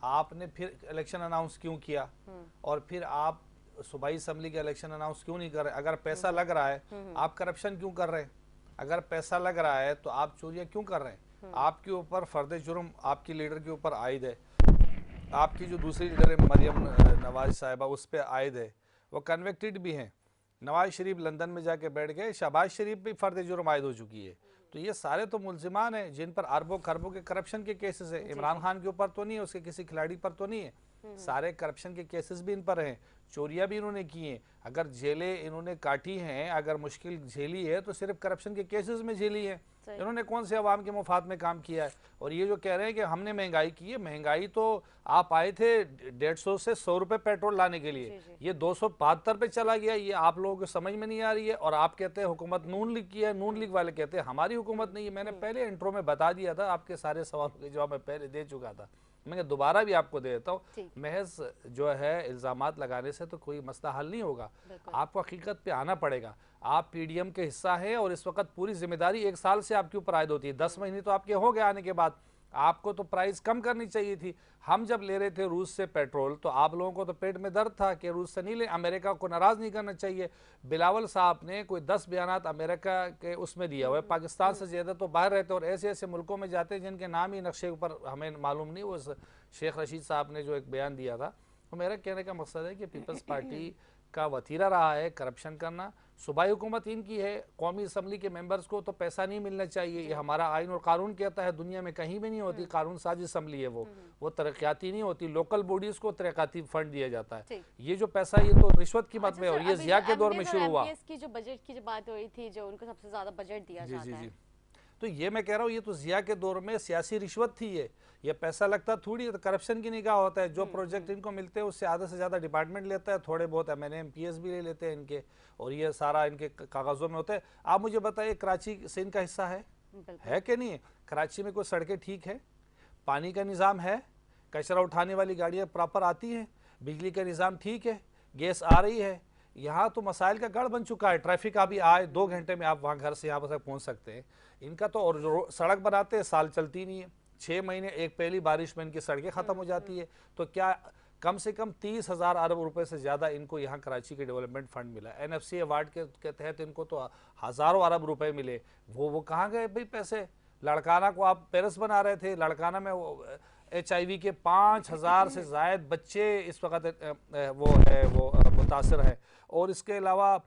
Speaker 2: आपने फिर इलेक्शन अनाउंस क्यों किया? और फिर आप सूबाई असम्बली के इलेक्शन अनाउंस क्यों नहीं कर रहे? अगर पैसा लग रहा है आप करप्शन क्यों कर रहे हैं? अगर पैसा लग रहा है तो आप चोरियाँ क्यों कर रहे हैं? आपके ऊपर फर्द जुर्म आपकी लीडर के ऊपर आयद है, आपकी जो दूसरी लीडर है मरियम नवाज साहिबा उस पर आयद है, वो कन्विक्टेड भी हैं। नवाज शरीफ लंदन में जाके बैठ गए, शहबाज शरीफ भी फर्द जुर्म आयद हो चुकी है। तो ये सारे तो मुलजिमान हैं जिन पर अरबों खरबों के करप्शन के केसेस है। इमरान खान के ऊपर तो नहीं है, उसके किसी खिलाड़ी पर तो नहीं है, सारे करप्शन के केसेस भी इन पर हैं, चोरियां भी इन्होंने की हैं। अगर जेलें इन्होंने काटी हैं, अगर मुश्किल झेली है तो सिर्फ करप्शन के केसेस में झेली है। इन्होंने कौन से अवाम के मुफाद में काम किया है? और ये जो कह रहे हैं कि हमने महंगाई की है, महंगाई तो आप आए थे 150 से 100 रुपये पेट्रोल लाने के लिए, ये 272 पे चला गया। ये आप लोगों को समझ में नहीं आ रही है। और आप कहते हैं हुकूमत नून लीग की है, नून लीग वाले कहते हैं हमारी हुकूमत नहीं है। मैंने पहले इंट्रो में बता दिया था, आपके सारे सवालों के जवाब मैं पहले दे चुका था, मैं दोबारा भी आपको दे देता हूँ। महज जो है इल्ज़ामात लगाने से तो कोई मसला हल नहीं होगा, आपको हकीकत पे आना पड़ेगा। आप पीडीएम के हिस्सा हैं और इस वक्त पूरी जिम्मेदारी 1 साल से आपके ऊपर आयद होती है। 10 महीने तो आपके हो गए आने के बाद, आपको तो प्राइस कम करनी चाहिए थी। हम जब ले रहे थे रूस से पेट्रोल तो आप लोगों को तो पेट में दर्द था कि रूस से नहीं ले, अमेरिका को नाराज़ नहीं करना चाहिए। बिलावल साहब ने कोई 10 बयानात अमेरिका के उसमें दिया हुआ है, पाकिस्तान से ज़्यादा तो बाहर रहते और ऐसे ऐसे मुल्कों में जाते हैं जिनके नाम ही नक्शे ऊपर हमें मालूम नहीं। वो शेख रशीद साहब ने जो एक बयान दिया था, तो मेरा कहने का मकसद है कि पीपल्स पार्टी का वतीरा रहा है करप्शन करना। सूबाई हुकूमत इनकी है, कौमी असम्बली के मेंबर्स को तो पैसा नहीं मिलना चाहिए, ये हमारा आइन और कानून कहता है। दुनिया में कहीं भी नहीं होती कानून साजी असम्बली है, वो तरक्याती नहीं होती। लोकल बॉडीज़ को तरक्याती फंड दिया जाता है। ये जो पैसा ये तो रिश्वत की मत में, और ये जिया के दौर में शुरू हुआ।
Speaker 1: की जो बजट की जो बात हो रही थी, जो उनको सबसे ज़्यादा बजट दिया जाता है,
Speaker 2: तो ये मैं कह रहा हूँ ये तो जिया के दौर में सियासी रिश्वत थी। ये पैसा लगता थोड़ी, तो करप्शन की निगाह होता है। जो प्रोजेक्ट इनको मिलते हैं उससे आधे से ज़्यादा डिपार्टमेंट लेता है, थोड़े बहुत MNA MPS भी ले लेते हैं इनके, और ये सारा इनके कागज़ों में होता है। आप मुझे बताइए कराची से इनका हिस्सा है कि नहीं है? कराची में कोई सड़कें ठीक है, पानी का निज़ाम है, कचरा उठाने वाली गाड़ियाँ प्रॉपर आती हैं, बिजली का निज़ाम ठीक है, गैस आ रही है? यहाँ तो मसाइल का गढ़ बन चुका है। ट्रैफिक अभी आए 2 घंटे में आप वहाँ घर से यहाँ तक पहुँच सकते हैं। इनका तो, और सड़क बनाते हैं साल चलती नहीं है, 6 महीने एक पहली बारिश में इनकी सड़कें ख़त्म हो जाती है। तो क्या कम से कम 30,000 अरब रुपए से ज़्यादा इनको यहाँ कराची के डेवलपमेंट फंड मिला। NFC अवार्ड के तहत इनको तो हज़ारों अरब रुपए मिले। वो कहाँ गए भाई पैसे? लड़काना को आप पेरिस बना रहे थे, लड़काना में HIV के 5,000 से ज़ायद बच्चे इस वक्त वो मुतासर है। और इसके अलावा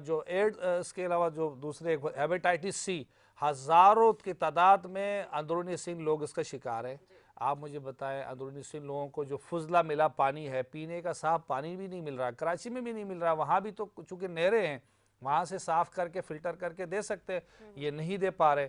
Speaker 2: जो एड्स, इसके अलावा जो दूसरे हेपेटाइटिस C, हज़ारों की तादाद में अंदरूनी सिंध लोग इसका शिकार हैं। आप मुझे बताएं, अंदरूनी सिंध लोगों को जो फुजला मिला पानी है, पीने का साफ पानी भी नहीं मिल रहा, कराची में भी नहीं मिल रहा, वहाँ भी तो चूँकि नहरें हैं, वहाँ से साफ़ करके फ़िल्टर करके दे सकते, ये नहीं दे पा रहे।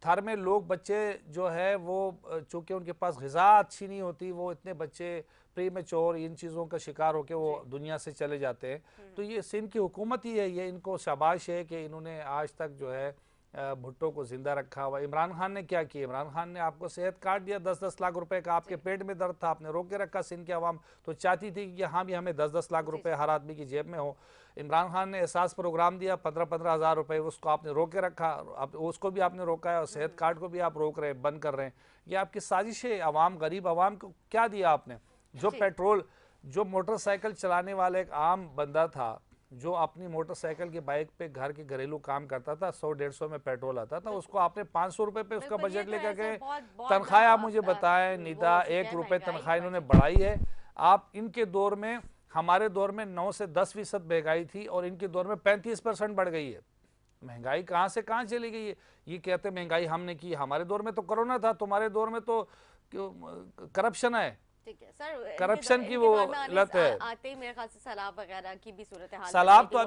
Speaker 2: थर में लोग बच्चे जो है वो चूँकि उनके पास ग़िज़ा अच्छी नहीं होती, वो इतने बच्चे प्रीमेच्योर इन चीज़ों का शिकार होकर वो दुनिया से चले जाते हैं। तो ये सिंध की हुकूमत ही है, ये इनको शाबाश है कि इन्होंने आज तक जो है भुट्टो को जिंदा रखा हुआ। इमरान खान ने क्या किया? इमरान खान ने आपको सेहत कार्ड दिया 10-10 लाख रुपए का, आपके पेट में दर्द था, आपने रोक के रखा। सिंध की आवाम तो चाहती थी कि यहाँ भी हमें 10-10 लाख रुपए हर आदमी की जेब में हो। इमरान खान ने एहसास प्रोग्राम दिया 15-15 हज़ार रुपए, उसको आपने रोक के रखा, अब उसको भी आपने रोका है और सेहत कार्ड को भी आप रोक रहे हैं, बंद कर रहे हैं। ये आपकी साजिश है। आवाम, गरीब आवाम को क्या दिया आपने? जो पेट्रोल, जो मोटरसाइकिल चलाने वाला एक आम बंदा था जो अपनी मोटरसाइकिल की बाइक पे घर के घरेलू काम करता था, 100-150 में पेट्रोल आता था, उसको आपने 500 रुपए पे उसका बजट लेकर गए। तनख्वाह आप मुझे बताएं निदा, 1 रुपए तनख्वाह इन्होंने बढ़ाई है। आप इनके दौर में, हमारे दौर में 9 से 10% महंगाई थी और इनके दौर में 35% बढ़ गई है। महंगाई कहाँ से कहाँ चली गई है? ये कहते महंगाई हमने की, हमारे दौर में तो कोरोना था, तुम्हारे दौर में तो करप्शन है।
Speaker 1: ठीक है सर,
Speaker 2: करप्शन की वो लत है।
Speaker 1: आते ही मेरे ख्याल से सैलाब वगैरह की भी सूरत हाल,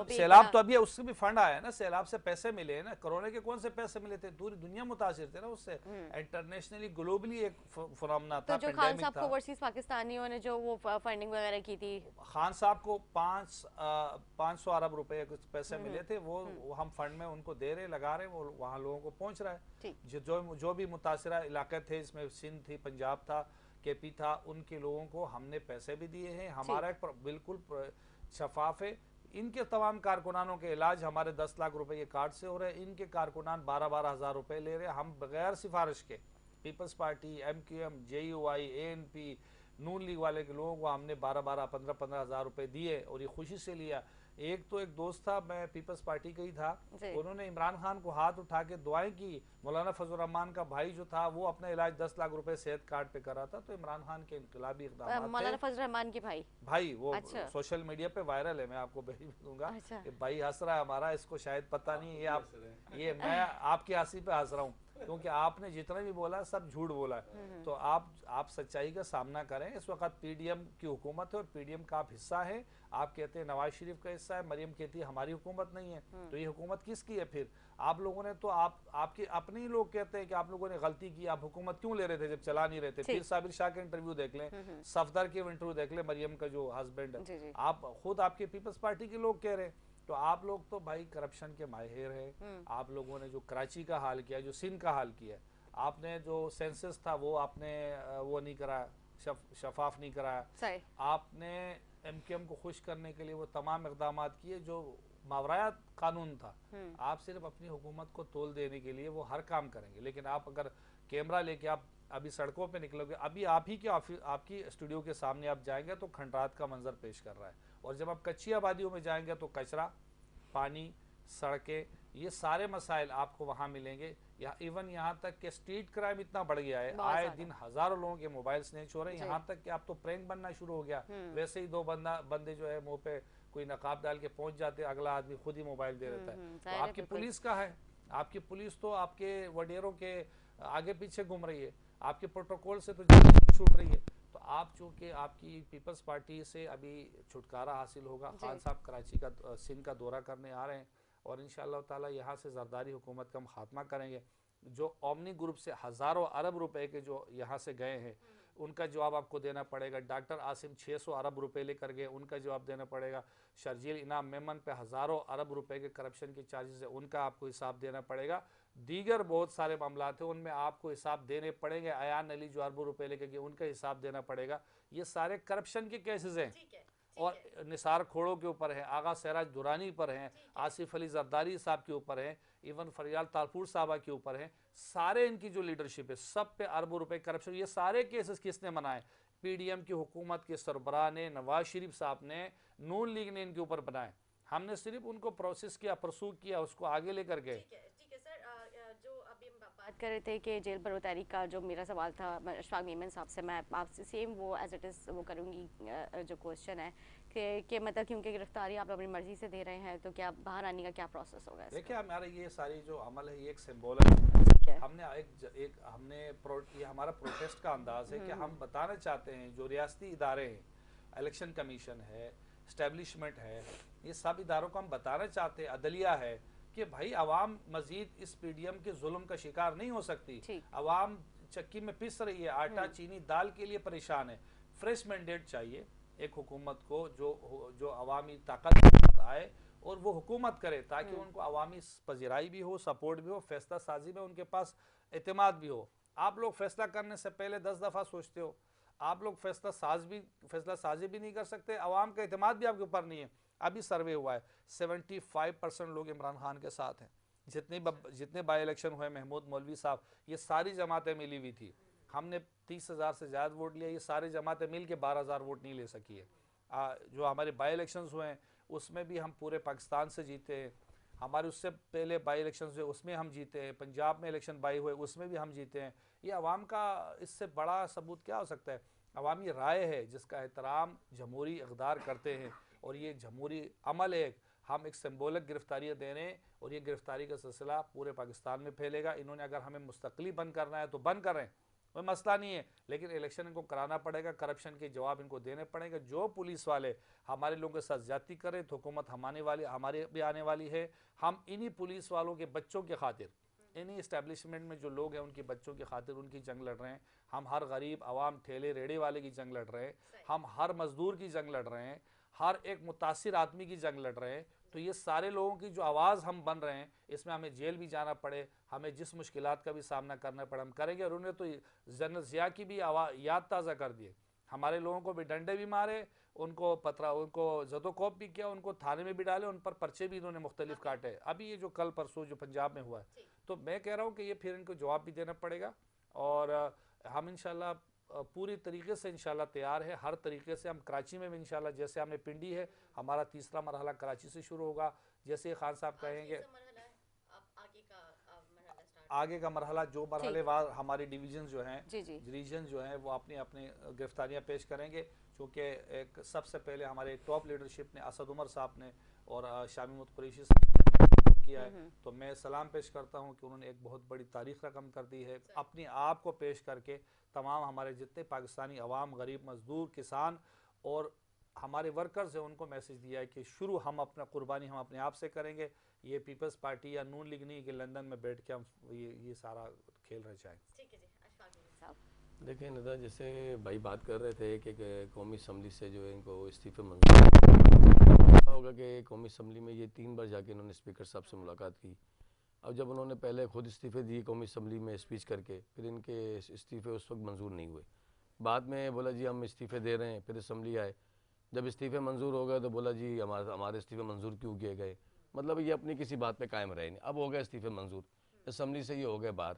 Speaker 2: सैलाब तो अभी उससे भी फंड आया है ना, सैलाब से पैसे मिले हैं ना। कोरोना के कौन से पैसे मिले थे? पूरी दुनिया मुतासिर थे ना उससे, इंटरनेशनली ग्लोबली एक फिनोमेना था।
Speaker 1: तो जो खान साहब को ओवरसीज पाकिस्तानियों ने जो वो फंडिंग वगैरह की थी,
Speaker 2: खान साहब को 500 अरब रुपए कुछ पैसे मिले थे, वो हम फंड में उनको दे रहे, लगा रहे, वो वहाँ लोगों को पहुंच रहा है। जो भी मुतासिरा इलाके थे, इसमें सिंध थी, पंजाब था, केपी था, उनके लोगों को हमने पैसे भी दिए हैं। हमारा बिल्कुल शफाफ है। इनके तमाम कारकुनानों के इलाज हमारे 10 लाख रुपए के कार्ड से हो रहे हैं। इनके कारकुनान 12-12 हज़ार रुपए ले रहे हैं। हम बगैर सिफारिश के, Peoples Party, MQM, JUI, ANP, Noon League वाले के लोगों को हमने 12-12, 15-15 हज़ार रुपए दिए और ये खुशी से लिया। एक दोस्त था, मैं पीपल्स पार्टी का ही था, उन्होंने इमरान खान को हाथ उठा के दुआएं की। मौलाना फजल रहमान का भाई जो था वो अपना इलाज 10 लाख रुपए सेहत कार्ड पे करा था। तो इमरान खान के इनकलाबी इक़दाम,
Speaker 1: मौलाना फजल रहमान के भाई
Speaker 2: वो सोशल मीडिया पे वायरल है, मैं आपको भेज दूंगा। भाई हंस रहा है हमारा, इसको शायद पता नहीं है। ये मैं आपकी हंसी पे हंस रहा हूँ क्योंकि आपने जितना भी बोला सब झूठ बोला है। तो आप सच्चाई का सामना करें। इस वक्त PDM की हुकूमत है और PDM का आप हिस्सा है। आप कहते हैं नवाज शरीफ का हिस्सा है, मरियम कहती है हमारी हुकूमत नहीं है। तो ये हुकूमत किसकी है फिर? आप लोगों ने तो आपके अपने ही लोग कहते हैं कि आप लोगों ने गलती की, आप हुकूमत क्यों ले रहे थे जब चला नहीं रहे थे? फिर साबिर शाह के इंटरव्यू देख लें, सफदर के इंटरव्यू देख लें, मरियम का जो हस्बैंड है, आप खुद आपके पीपल्स पार्टी के लोग कह रहे हैं। तो आप लोग तो भाई करप्शन के माहिर हैं। आप लोगों ने जो कराची का हाल किया, जो सिंध का हाल किया, आपने जो सेंसस था वो आपने वो नहीं कराया, शफाफ नहीं कराया। आपने MQM को खुश करने के लिए वो तमाम इक़दाम किए जो मावरायात कानून था। आप सिर्फ अपनी हुकूमत को तोल देने के लिए वो हर काम करेंगे, लेकिन आप अगर कैमरा लेके आप अभी सड़कों पे निकलोगे, अभी आप ही के ऑफिस, आपकी स्टूडियो के सामने आप जाएंगे तो खंडरात का मंजर पेश कर रहा है। और जब आप कच्ची आबादियों में जाएंगे तो कचरा, पानी, सड़कें, ये सारे मसाइल आपको वहाँ मिलेंगे। इवन यहाँ तक कि स्ट्रीट क्राइम इतना बढ़ गया है, आए दिन हजारों लोगों के मोबाइल स्नैच हो रहे हैं। यहाँ तक कि आप तो प्रैंक बनना शुरू हो गया। वैसे ही 2 बंदे जो है मुंह पे कोई नकाब डाल के पहुंच जाते, अगला आदमी खुद ही मोबाइल दे देता है। तो आपकी पुलिस का है, आपकी पुलिस तो आपके वडेरों के आगे पीछे घूम रही है, आपके प्रोटोकॉल से तो छूट रही है। तो आप चूँकि आपकी पीपल्स पार्टी से अभी छुटकारा हासिल होगा। खान साहब कराची का, सिंध का दौरा करने आ रहे हैं और इंशाअल्लाह ताला यहाँ से जरदारी हुकूमत का हम खात्मा करेंगे। जो ओमनी ग्रुप से हज़ारों अरब रुपए के जो यहाँ से गए हैं उनका जवाब आपको देना पड़ेगा। डॉक्टर आसिम 600 अरब रुपए लेकर गए, उनका जवाब देना पड़ेगा। शर्जील इनाम मेमन पे हज़ारों अरब रुपए के करप्शन के चार्जेस है, उनका आपको हिसाब देना पड़ेगा। दीगर बहुत सारे मामला थे उनमें आपको हिसाब देने पड़ेंगे। अयान अली जो अरबों रुपए लेके गए उनका हिसाब देना पड़ेगा। ये सारे करप्शन के केसेस हैं और निसार खोड़ों के ऊपर है, आगा सहराज दुरानी पर हैं, आसिफ अली जरदारी साहब के ऊपर हैं, इवन फरियाल तारपुर साहबा के ऊपर हैं। सारे इनकी जो लीडरशिप है सब पे अरबों रुपए करप्शन। ये सारे केसेस किसने बनाए? PDM की हुकूमत के सरबराह ने, नवाज शरीफ साहब ने, नून लीग ने इनके ऊपर बनाए। हमने सिर्फ उनको प्रोसेस किया, परसू किया, उसको आगे लेकर गए।
Speaker 1: ठीक है सर, जो अभी हम बात कर रहे थे कि जेल भरो तहरीक का जो मेरा सवाल था अशफाक मेमन साहब से, मैं आपसे सेम वो एज इट इज़ वो करूँगी। जो क्वेश्चन है कि मतलब क्योंकि गिरफ्तारी आप अपनी मर्जी से दे रहे हैं, तो क्या बाहर आने का क्या प्रोसेस होगा?
Speaker 2: देखिए हमारा ये सारी जो अमल है ये एक सिंबल है
Speaker 1: ठीक है।
Speaker 2: हमने ये हमारा प्रोटेस्ट का अंदाज है कि हम बताना चाहते हैं जो रियासती इदारे हैं, इलेक्शन कमीशन है, स्टैब्लिशमेंट है, ये सब इदारों को हम बताना चाहते हैं, अदलिया है, कि भाई अवाम मजीद इस पीडीएम के जुल्म का शिकार नहीं हो सकती। अवाम चक्की में पिस रही है, आटा चीनी दाल के लिए परेशान है। फ्रेश मैंडेट चाहिए एक हुकूमत को जो अवामी ताकत के साथ आए और वो हुकूमत करे, ताकि उनको अवामी पजीराई भी हो, सपोर्ट भी हो, फैसला साजी में उनके पास एतमाद भी हो। आप लोग फैसला करने से पहले 10 दफ़ा सोचते हो, आप लोग फैसला साजी भी नहीं कर सकते, अवाम का एतमाद भी आपके ऊपर नहीं है। अभी सर्वे हुआ है 75% लोग इमरान खान के साथ हैं। जितने बाई इलेक्शन हुए, महमूद मौलवी साहब, ये सारी जमातें मिली हुई थी, हमने 30,000 से ज़्यादा वोट लिया, ये सारी जमातें मिल के 12,000 वोट नहीं ले सकी है। जो हमारे बाई इलेक्शंस हुए हैं उसमें भी हम पूरे पाकिस्तान से जीते हैं। हमारे उससे पहले बाई इलेक्शंस हुए उसमें हम जीते हैं, पंजाब में इलेक्शन बाई हुए उसमें भी हम जीते हैं। ये अवाम का इससे बड़ा सबूत क्या हो सकता है? अवामी राय है जिसका एहतराम जमहूरी इक़दार करते हैं, और ये जमहूरी अमल है। हम एक सिंबॉलिक गिरफ्तारियाँ दे रहे हैं और ये गिरफ्तारी का सिलसिला पूरे पाकिस्तान में फैलेगा। इन्होंने अगर हमें मुस्तक़िली बंद करना है तो बंद करें, कोई मसला नहीं है, लेकिन इलेक्शन इनको कराना पड़ेगा, करप्शन के जवाब इनको देने पड़ेंगे। जो पुलिस वाले हमारे लोगों के साथ ज़्यादती करें तो हुकूमत हमारे भी आने वाली है। हम इन्हीं पुलिस वालों के बच्चों के खातिर, इन्हीं इस्टेब्लिशमेंट में जो लोग हैं उनके बच्चों की खातिर उनकी जंग लड़ रहे हैं। हम हर गरीब आवाम ठेले रेड़े वाले की जंग लड़ रहे हैं, हम हर मजदूर की जंग लड़ रहे हैं, हर एक मुतासिर आदमी की जंग लड़ रहे हैं। तो ये सारे लोगों की जो आवाज़ हम बन रहे हैं, इसमें हमें जेल भी जाना पड़े, हमें जिस मुश्किलात का भी सामना करना पड़े हम करेंगे। और उन्हें तो जनरल ज़िया की भी याद ताज़ा कर दिए, हमारे लोगों को भी डंडे भी मारे, उनको जदोकोप भी किया, उनको थाने में भी डाले, उन पर पर्चे भी इन्होंने मुख्तलिफ काटे। अभी ये जो कल परसों जो पंजाब में हुआ है, तो मैं कह रहा हूँ कि ये फिर इनको जवाब भी देना पड़ेगा। और हम इंशाल्लाह पूरी तरीके से इंशाल्लाह तैयार है, हर तरीके से। हम कराची में भी इंशाल्लाह, जैसे हमने पिंडी है, हमारा तीसरा मरहला कराची से शुरू होगा। जैसे खान साहब कहेंगे आगे का मरहला, जो मरहलेवार हमारे डिवीजन जो हैं, रीजन जो हैं, वो अपनी अपनी गिरफ्तारियाँ पेश करेंगे। चूँकि एक सबसे पहले हमारे टॉप लीडरशिप ने, असद उमर साहब ने और शामी मुहम्मद कुरैशी साहब किया है, तो मैं सलाम पेश करता हूँ कि उन्होंने एक बहुत बड़ी तारीख रकम कर दी है। अपने आप को पेश करके तमाम हमारे जितने पाकिस्तानी अवाम, गरीब, मजदूर, किसान और हमारे वर्कर्स हैं, उनको मैसेज दिया है कि शुरू हम अपना कुर्बानी हम अपने आप से करेंगे। ये पीपल्स पार्टी या नून लीग नहीं कि लंदन में बैठ के हम ये सारा खेल रहे चाहें।
Speaker 3: देखिए निदा, जैसे भाई बात कर रहे थे कि कौमी असम्बली से जो है इनको इस्तीफे मंजूर होगा कि कौमी असम्बली में ये 3 बार जाके इन्होंने स्पीकर साहब से मुलाकात की। अब जब उन्होंने पहले खुद इस्तीफे दिए कौमी असम्बली में स्पीच करके, फिर इनके इस्तीफे उस वक्त मंजूर नहीं हुए। बाद में बोला जी हम इस्तीफे दे रहे हैं, फिर असम्बली आए, जब इस्तीफे मंजूर हो गए तो बोला जी हमारे इस्तीफे मंजूर क्यों किए गए। मतलब ये अपनी किसी बात पे कायम रहे नहीं। अब हो गए इस्तीफे मंजूर, असम्बली से ये हो गए बाहर।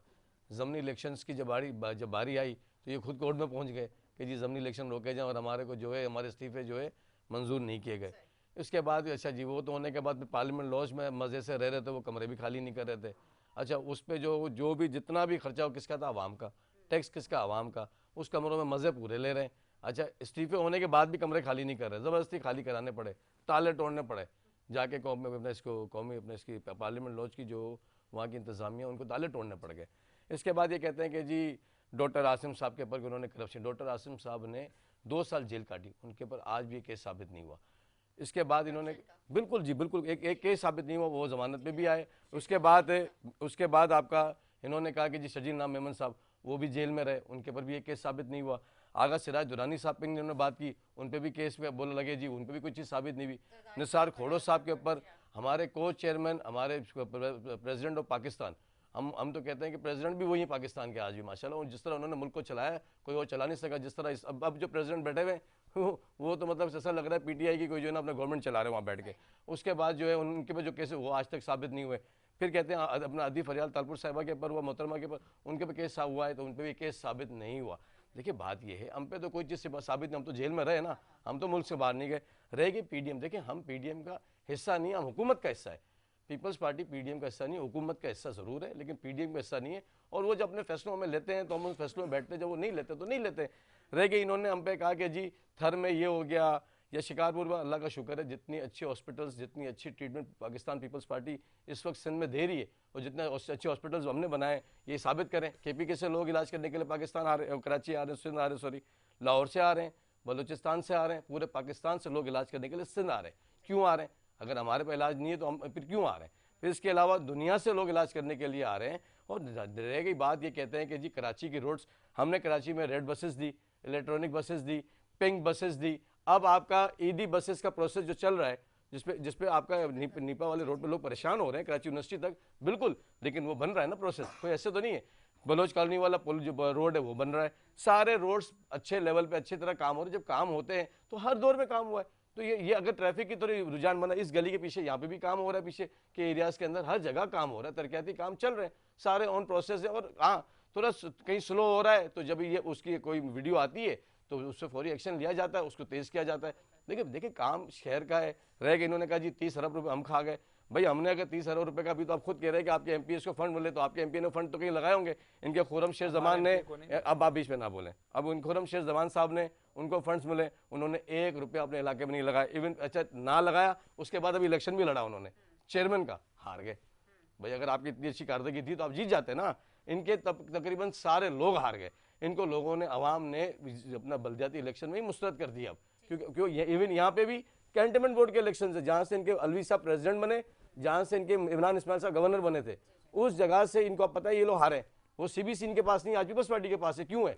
Speaker 3: ज़मनी इलेक्शंस की जब बारी आई तो ये खुद कोर्ट में पहुंच गए कि जी ज़मनी इलेक्शन रोके जाएँ और हमारे को जो है हमारे इस्तीफे जो है मंजूर नहीं किए गए। इसके बाद अच्छा जी, वो तो होने के बाद पार्लियामेंट लॉज में मज़े से रह रहे थे, वो कमरे भी खाली नहीं कर रहे थे। अच्छा, उस पर जो भी जितना भी खर्चा हो किसका था, आवाम का, टैक्स किसका, आवाम का, उस कमरों में मज़े पूरे ले रहे हैं। अच्छा, इस्तीफे होने के बाद भी कमरे खाली नहीं कर रहे, ज़बरदस्ती खाली कराने पड़े, ताले तोड़ने पड़े, जाके कौमी अपने इसकी पार्लियामेंट लॉज की जो वहाँ की इंतज़ामिया, उनको ताले तोड़ने पड़ गए। इसके बाद ये कहते हैं कि जी डॉक्टर आसिम साहब के ऊपर उन्होंने करप्शन, डॉक्टर आसिम साहब ने 2 साल जेल काटी, उनके ऊपर आज भी केस साबित नहीं हुआ। इसके बाद इन्होंने बिल्कुल जी बिल्कुल एक केस साबित नहीं हुआ, वो ज़मानत पे भी आए। उसके बाद आपका इन्होंने कहा कि जी शजील नाम मेमन साहब वो भी जेल में रहे, उनके ऊपर भी एक केस साबित नहीं हुआ। आगा सिराज दुरानी साहब पे इन्होंने बात की, उन पर भी केस पे बोलने लगे जी उन पर भी कोई चीज़ साबित नहीं हुई। निसार खोड़ो साहब के ऊपर, हमारे को चेयरमैन, हमारे प्रेसिडेंट ऑफ पाकिस्तान, हम तो कहते हैं कि प्रेसिडेंट भी वही है पाकिस्तान के आज भी माशाल्लाह। जिस तरह उन्होंने मुल्क को चलाया कोई और चला नहीं सका। जिस तरह अब जो प्रेसिडेंट बैठे हुए वो तो मतलब ऐसा लग रहा है पीटीआई की कोई जो है ना अपना गवर्नमेंट चला रहे हैं वहाँ बैठ के। उसके बाद जो है उनके पे जो केस वो आज तक साबित नहीं हुए। फिर कहते हैं अपना अदी फरियाल तालपुर साहिबा के ऊपर हुआ, मोहतरमा के ऊपर, उनके पे केस हुआ है तो उन पर भी केस साबित नहीं हुआ। देखिए बात ये है, हम पे तो कोई चीज़ साबित नहीं, हम तो जेल में रहे ना, हम तो मुल्क से बाहर नहीं गए, रह गए पीडीएम। देखिए हम पीडीएम का हिस्सा नहीं, हम हुकूमत का हिस्सा है। पीपल्स पार्टी पीडीएम का हिस्सा नहीं, हुकूमत का हिस्सा ज़रूर है, लेकिन पीडीएम का हिस्सा नहीं है। और वो जब अपने फैसलों में लेते हैं तो हम उन फैसलों में बैठते हैं, जब वो नहीं लेते तो नहीं लेते। रह गए इन्होंने हम पे कहा कि जी थर में ये हो गया या शिकारपुर में अल्लाह का शुक्र है जितनी अच्छी हॉस्पिटल्स, जितनी अच्छी ट्रीटमेंट पाकिस्तान पीपल्स पार्टी इस वक्त सिंध में दे रही है और जितने अच्छे हॉस्पिटल्स हमने बनाए, ये साबित करें। KPK से लोग इलाज करने के लिए पाकिस्तान आ रहे हैं, कराची आ रहे हैं, सिंध आ रहे हैं, सॉरी लाहौर से आ रहे हैं, बलूचिस्तान से आ रहे हैं, पूरे पाकिस्तान से लोग इलाज करने के लिए सिंध आ रहे हैं। क्यों आ रहे हैं? अगर हमारे पे इलाज नहीं है तो हम फिर क्यों आ रहे हैं? फिर इसके अलावा दुनिया से लोग इलाज करने के लिए आ रहे हैं। और रह गई बात, ये कहते हैं कि जी कराची की रोड्स, हमने कराची में रेड बसेस दी, इलेक्ट्रॉनिक बसेस दी, पिंक बसेस दी। अब आपका ईडी बसेस का प्रोसेस जो चल रहा है, जिसपे आपका नीपा वाले रोड पे लोग परेशान हो रहे हैं कराची यूनिवर्सिटी तक, बिल्कुल, लेकिन वो बन रहा है ना प्रोसेस, कोई ऐसे तो नहीं है। बलोच कॉलोनी वाला पुल जो रोड है वो बन रहा है। सारे रोड्स अच्छे लेवल पे अच्छी तरह काम हो रहे हैं। जब काम होते हैं तो हर दौर में काम हुआ है। तो ये अगर ट्रैफिक की तरह रुझान बना, इस गली के पीछे यहाँ पे भी काम हो रहा है, पीछे के एरियाज के अंदर हर जगह काम हो रहा है, तरक्याती काम चल रहे हैं, सारे ऑन प्रोसेस है। और हाँ, थोड़ा कहीं स्लो हो रहा है तो जब ये उसकी कोई वीडियो आती है तो उससे फौरी एक्शन लिया जाता है, उसको तेज किया जाता है। देखिए काम शहर का है। रह गए इन्होंने कहा जी 30 अरब रुपये हम खा गए। भाई हमने अगर 30 अरब रुपए का, भी तो आप खुद कह रहे हैं कि आपके MPs को फंड मिले, तो आपके MP ने फंड तो कहीं लगाए होंगे। इनके खुर्रम शेर जमान ने, अब आप बीच में ना बोलें, अब उन खुर्रम शेर जमान साहब ने, उनको फंड्स मिले, उन्होंने 1 रुपया अपने इलाके में नहीं लगाया। इवन अच्छा ना लगाया, उसके बाद अभी इलेक्शन भी लड़ा उन्होंने चेयरमैन का, हार गए। भाई अगर आपकी इतनी अच्छी कारदगी थी तो आप जीत जाते ना। इनके तकरीबन सारे लोग हार गए। इनको लोगों ने, अवाम ने अपना बलदियाती इलेक्शन में ही मुस्तरद कर दिया। अब क्योंकि इवन यहाँ पे भी कैंटनमेंट बोर्ड के इलेक्शन से, जहाँ से इनके अलवी साहब प्रेसिडेंट बने, जहाँ से इनके इमरान इस्माइल साहब गवर्नर बने थे, उस जगह से इनको पता है ये लोग हारे। वो CBC इनके पास नहीं, आज पीपल्स पार्टी के पास है। क्यों है?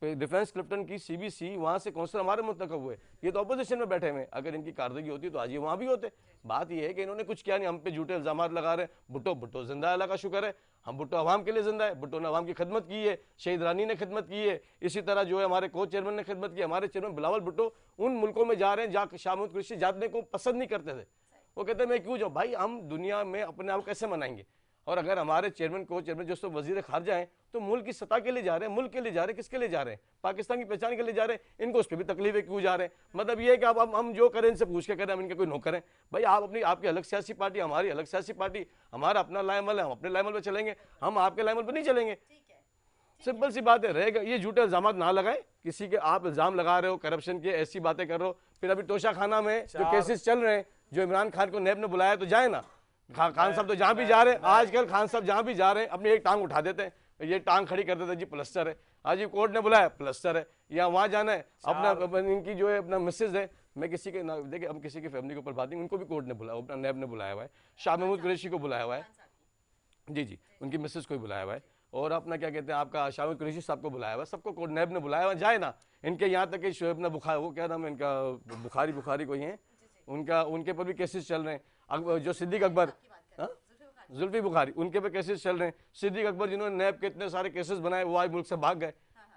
Speaker 3: डिफेंस क्लिफ्टन की CBC, वहाँ से कौंसिलर हमारे मुंतखब हुए, ये तो अपोजिशन में बैठे हुए। अगर इनकी कारदगी होती तो आज ये वहाँ भी होते। बात ये है कि इन्होंने कुछ किया नहीं, हम पे झूठे इल्जाम लगा रहे हैं। भुट्टो जिंदा है, अल्लाह का शुक्र है, हम भुट्टो अवाम के लिए जिंदा है। भुट्टो ने अवाम की खिदमत की है, शहीद रानी ने खिदमत की है, इसी तरह जो है हमारे को चेयरमैन ने खिदमत की। हमारे चेयरमैन बिलावल भुट्टो उन मुल्कों में जा रहे हैं जहाँ शाह महमूद कुरैशी जाने को पसंद नहीं करते थे। वो कहते हैं मैं क्यों जाऊँ? भाई हम दुनिया में अपने आप कैसे मनाएंगे? और अगर हमारे चेयरमैन को चेयरमैन जो वजीर खारजा हैं तो मुल्क की सत्ता के लिए जा रहे हैं, मुल्क के लिए जा रहे हैं, किसके लिए जा रहे हैं? पाकिस्तान की पहचान के लिए जा रहे हैं। इनको उस पर भी तकलीफ है, क्यों जा रहे हैं? मतलब ये है कि अब हम जो करें इनसे पूछ के करें, हम इनके कोई नो करें। भाई आप अपनी, आपकी अलग सियासी पार्टी, हमारी अलग सियासी पार्टी, हमारा अपना लाइमल है, हम अपने लाइमल पर चलेंगे, हम आपके लाइमल पर नहीं चलेंगे। सिंपल सी बात है। रहेगा ये झूठे इल्जाम ना लगाए किसी के, आप इल्जाम लगा रहे हो करप्शन के, ऐसी बातें कर रहे हो। फिर अभी तोशा खाना में जो केसेस चल रहे हैं, जो इमरान खान को नैब ने बुलाया तो जाए ना। खान साहब तो जहां भी जा रहे हैं आजकल, खान साहब जहां भी जा रहे हैं अपनी एक टांग उठा देते हैं, ये टांग खड़ी कर देते हैं जी प्लस्टर है, आज ये कोर्ट ने बुलाया प्लस्टर है, या वहां जाना है अपना, इनकी जो है अपना मिसेज है, मैं किसी के ना देखिए, हम किसी की फैमिली के ऊपर बात नहीं, उनको भी कोर्ट ने बुलाया, अपना नैब ने बुलाया हुआ है, शाह महमूद कुरैशी को बुलाया हुआ है, जी उनकी मिसेज को भी बुलाया हुआ है, और अपना क्या कहते हैं आपका शाह महमूद कुरैशी साहब को बुलाया हुआ है, सबको कोर्ट नैब ने बुलाया हुआ जाए ना। इनके यहाँ तक कि शोएब ना बुखार, वो क्या नाम है इनका, बुखारी कोई है उनका, उनके पर भी केसेस चल रहे हैं। जो सिद्दीक अकबर, जुल्फी बुखारी, उनके पे केसेस चल रहे हैं। सिद्दीक अकबर जिन्होंने नैब के इतने सारे केसेस बनाए, वो आज मुल्क से भाग गए।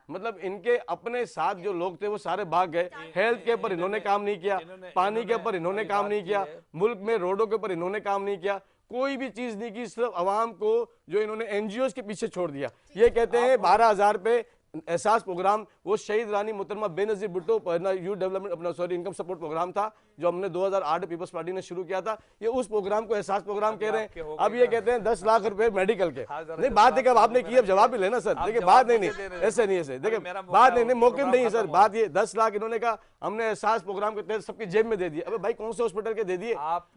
Speaker 3: मतलब इनके अपने साथ जो लोग थे वो सारे भाग गए। हेल्थ के ऊपर इन्होंने काम नहीं किया, पानी के ऊपर इन्होंने काम नहीं किया, मुल्क में रोडों के ऊपर इन्होंने काम नहीं किया, कोई भी चीज नहीं की। सिर्फ अवाम को जो इन्होंने NGOs के पीछे छोड़ दिया। ये कहते हैं 12,000 पे एहसास प्रोग्राम, वो शहीद रानी मुहतरमा बेनजीर भुट्टो यूथ डेवलपमेंट अपना इनकम सपोर्ट प्रोग्राम था जो हमने 2008 पीपल्स पार्टी ने शुरू किया था। ये उस प्रोग्राम को एहसास प्रोग्राम कह रहे हैं। अब ये कहते हैं 10 लाख रुपए मेडिकल के। नहीं बात देखिए, आपने की, अब जवाब भी लेना सर। देखिए बात नहीं ऐसे नहीं, ऐसे देखिए बात नहीं मौके नहीं है सर। बात ये 10 लाख इन्होंने कहा हमने एहसास प्रोग्राम के तहत सबकी जेब में दे दिए। अबे भाई कौन से हॉस्पिटल के दे दिए आप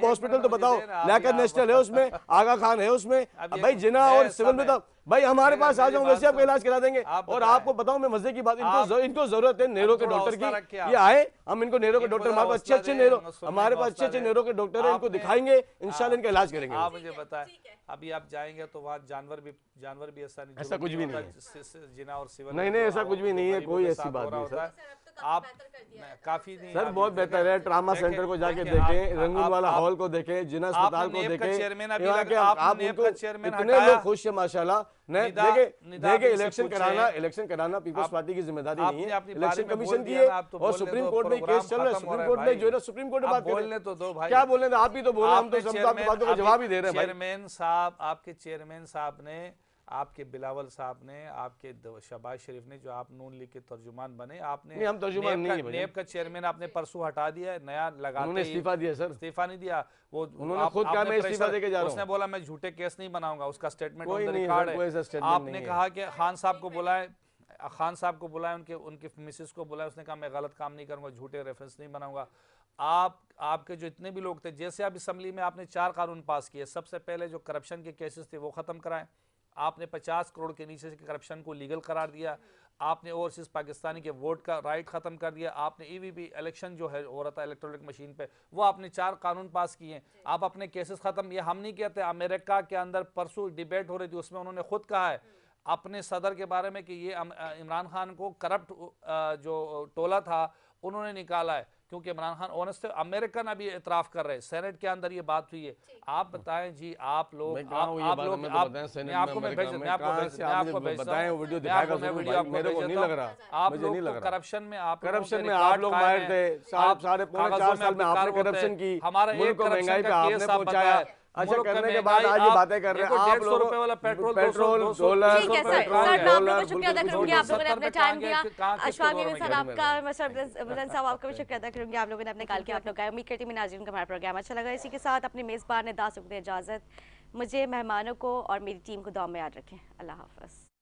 Speaker 3: हॉस्पिटल तो बताओ। लियाकत नेशनल है उसमें, आगा खान है उसमें, भाई जिना और सिविल में तो भाई हमारे पास आ जाओ, वैसे आपका इलाज करा देंगे। और आपको बताओ मैं मजे की बात, इनको जरूरत है नेहरू के डॉक्टर की। ये आए, हम इनको नेहरू के डॉक्टर, हमारे पास अच्छे नेहरू, हमारे पास अच्छे नेहरू के डॉक्टर है, इनको दिखाएंगे, इंशाल्लाह इनका इलाज करेंगे।
Speaker 2: आप मुझे बताएं, अभी आप जाएंगे तो वहाँ जानवर भी ऐसा नहीं,
Speaker 3: ऐसा कुछ भी नहीं है,
Speaker 2: जिना और सिविल
Speaker 3: नहीं ऐसा कुछ भी नहीं है, कोई ऐसी बात नहीं सर।
Speaker 2: आप काफी नहीं,
Speaker 3: सर बहुत बेहतर है। ट्रामा सेंटर को जाके देखें, रंगून वाला हॉल को देखें, जिना अस्पताल को देखें, आप इतने लोग खुश है माशाल्लाह। देखिए इलेक्शन कराना पीपल्स पार्टी की जिम्मेदारी नहीं है, इलेक्शन कमीशन की है। और सुप्रीम कोर्ट में केस चल रहा है, सुप्रीम कोर्ट में जो है ना, सुप्रीम कोर्ट में बात बोलने
Speaker 2: तो दो भाई,
Speaker 3: क्या बोलने, आप ही तो बोल रहे हैं, हम तो आपकी बातों का जवाब ही दे रहे हैं।
Speaker 2: चेयरमैन साहब, आपके चेयरमैन साहब ने, आपके बिलावल साहब ने, आपके शहबाज शरीफ ने, जो आप नून लीग के तर्जुमान बने, आपने
Speaker 3: हम तर्जुमान नहीं है,
Speaker 2: नेब का चेयरमैन आपने परसों हटा दिया है, नया लगा,
Speaker 3: उन्होंने इस्तीफा दिया सर,
Speaker 2: इस्तीफा नहीं दिया, वो
Speaker 3: उन्होंने खुद कहा मैं इस्तीफा देके जा रहा हूं।
Speaker 2: उसने बोला मैं झूठे केस नहीं बनाऊंगा, उसका स्टेटमेंट
Speaker 3: कोई नहीं
Speaker 2: रिकॉर्ड
Speaker 3: है,
Speaker 2: है। आपने कहा कि खान साहब को बुलाए, खान साहब को बुलाया, उनके उनकी मिसेस को बुलाया, उसने कहा मैं गलत काम नहीं करूंगा, झूठे रेफरेंस नहीं बनाऊंगा। आपके जो इतने भी लोग थे, जैसे अब असम्बली में आपने 4 कानून पास किए, सबसे पहले जो करप्शन के केसेस थे वो ख़त्म कराएं, आपने 50 करोड़ के नीचे से करप्शन को लीगल करार दिया, आपने ओवरसीज पाकिस्तानी के वोट का राइट ख़त्म कर दिया, आपने ईवीवी इलेक्शन जो है हो रहा था इलेक्ट्रॉनिक मशीन पे, वो आपने 4 कानून पास किए हैं, आप अपने केसेस ख़त्म। ये हम नहीं कहते, अमेरिका के अंदर परसों डिबेट हो रही थी, उसमें उन्होंने खुद कहा है अपने सदर के बारे में कि ये इमरान खान को करप्ट जो टोला था उन्होंने निकाला है, क्योंकि इमरान खान ऑनेस्ट है। अमेरिकन अभी इतराफ़ कर रहे हैं, सेनेट के अंदर ये बात हुई है। आप बताएं जी, आप लोग मैं आपको मैं भेज आप लोग करप्शन में आप लोग माहिर थे, साढ़े पौने 4 साल में आपने करप्शन की, हमारा एक महंगाई पे आपने पहुंचाया। अच्छा, करने के बाद आज ये बातें कर रहे हैं आप लोग, 150 रुपए वाला पेट्रोल डॉलर।
Speaker 1: ठीक है सर, सर मैं आप लोगों को शुक्रिया अदा करूंगी, आप लोगों ने अपना टाइम दिया। अशफाक मीर सर आपका, मिलन साहब आपका भी शुक्रिया अदा करूंगी, आप लोगों ने अपने कॉल किया, आप लोग आए। उम्मीद करती हूँ नाज़रीन को हमारा प्रोग्राम अच्छा लगा। इसी के साथ अपने मेज़बान ने दास को इजाज़त, मुझे, मेहमानों को और मेरी टीम को दुआ में याद रखें। अल्लाह हाफ़िज़।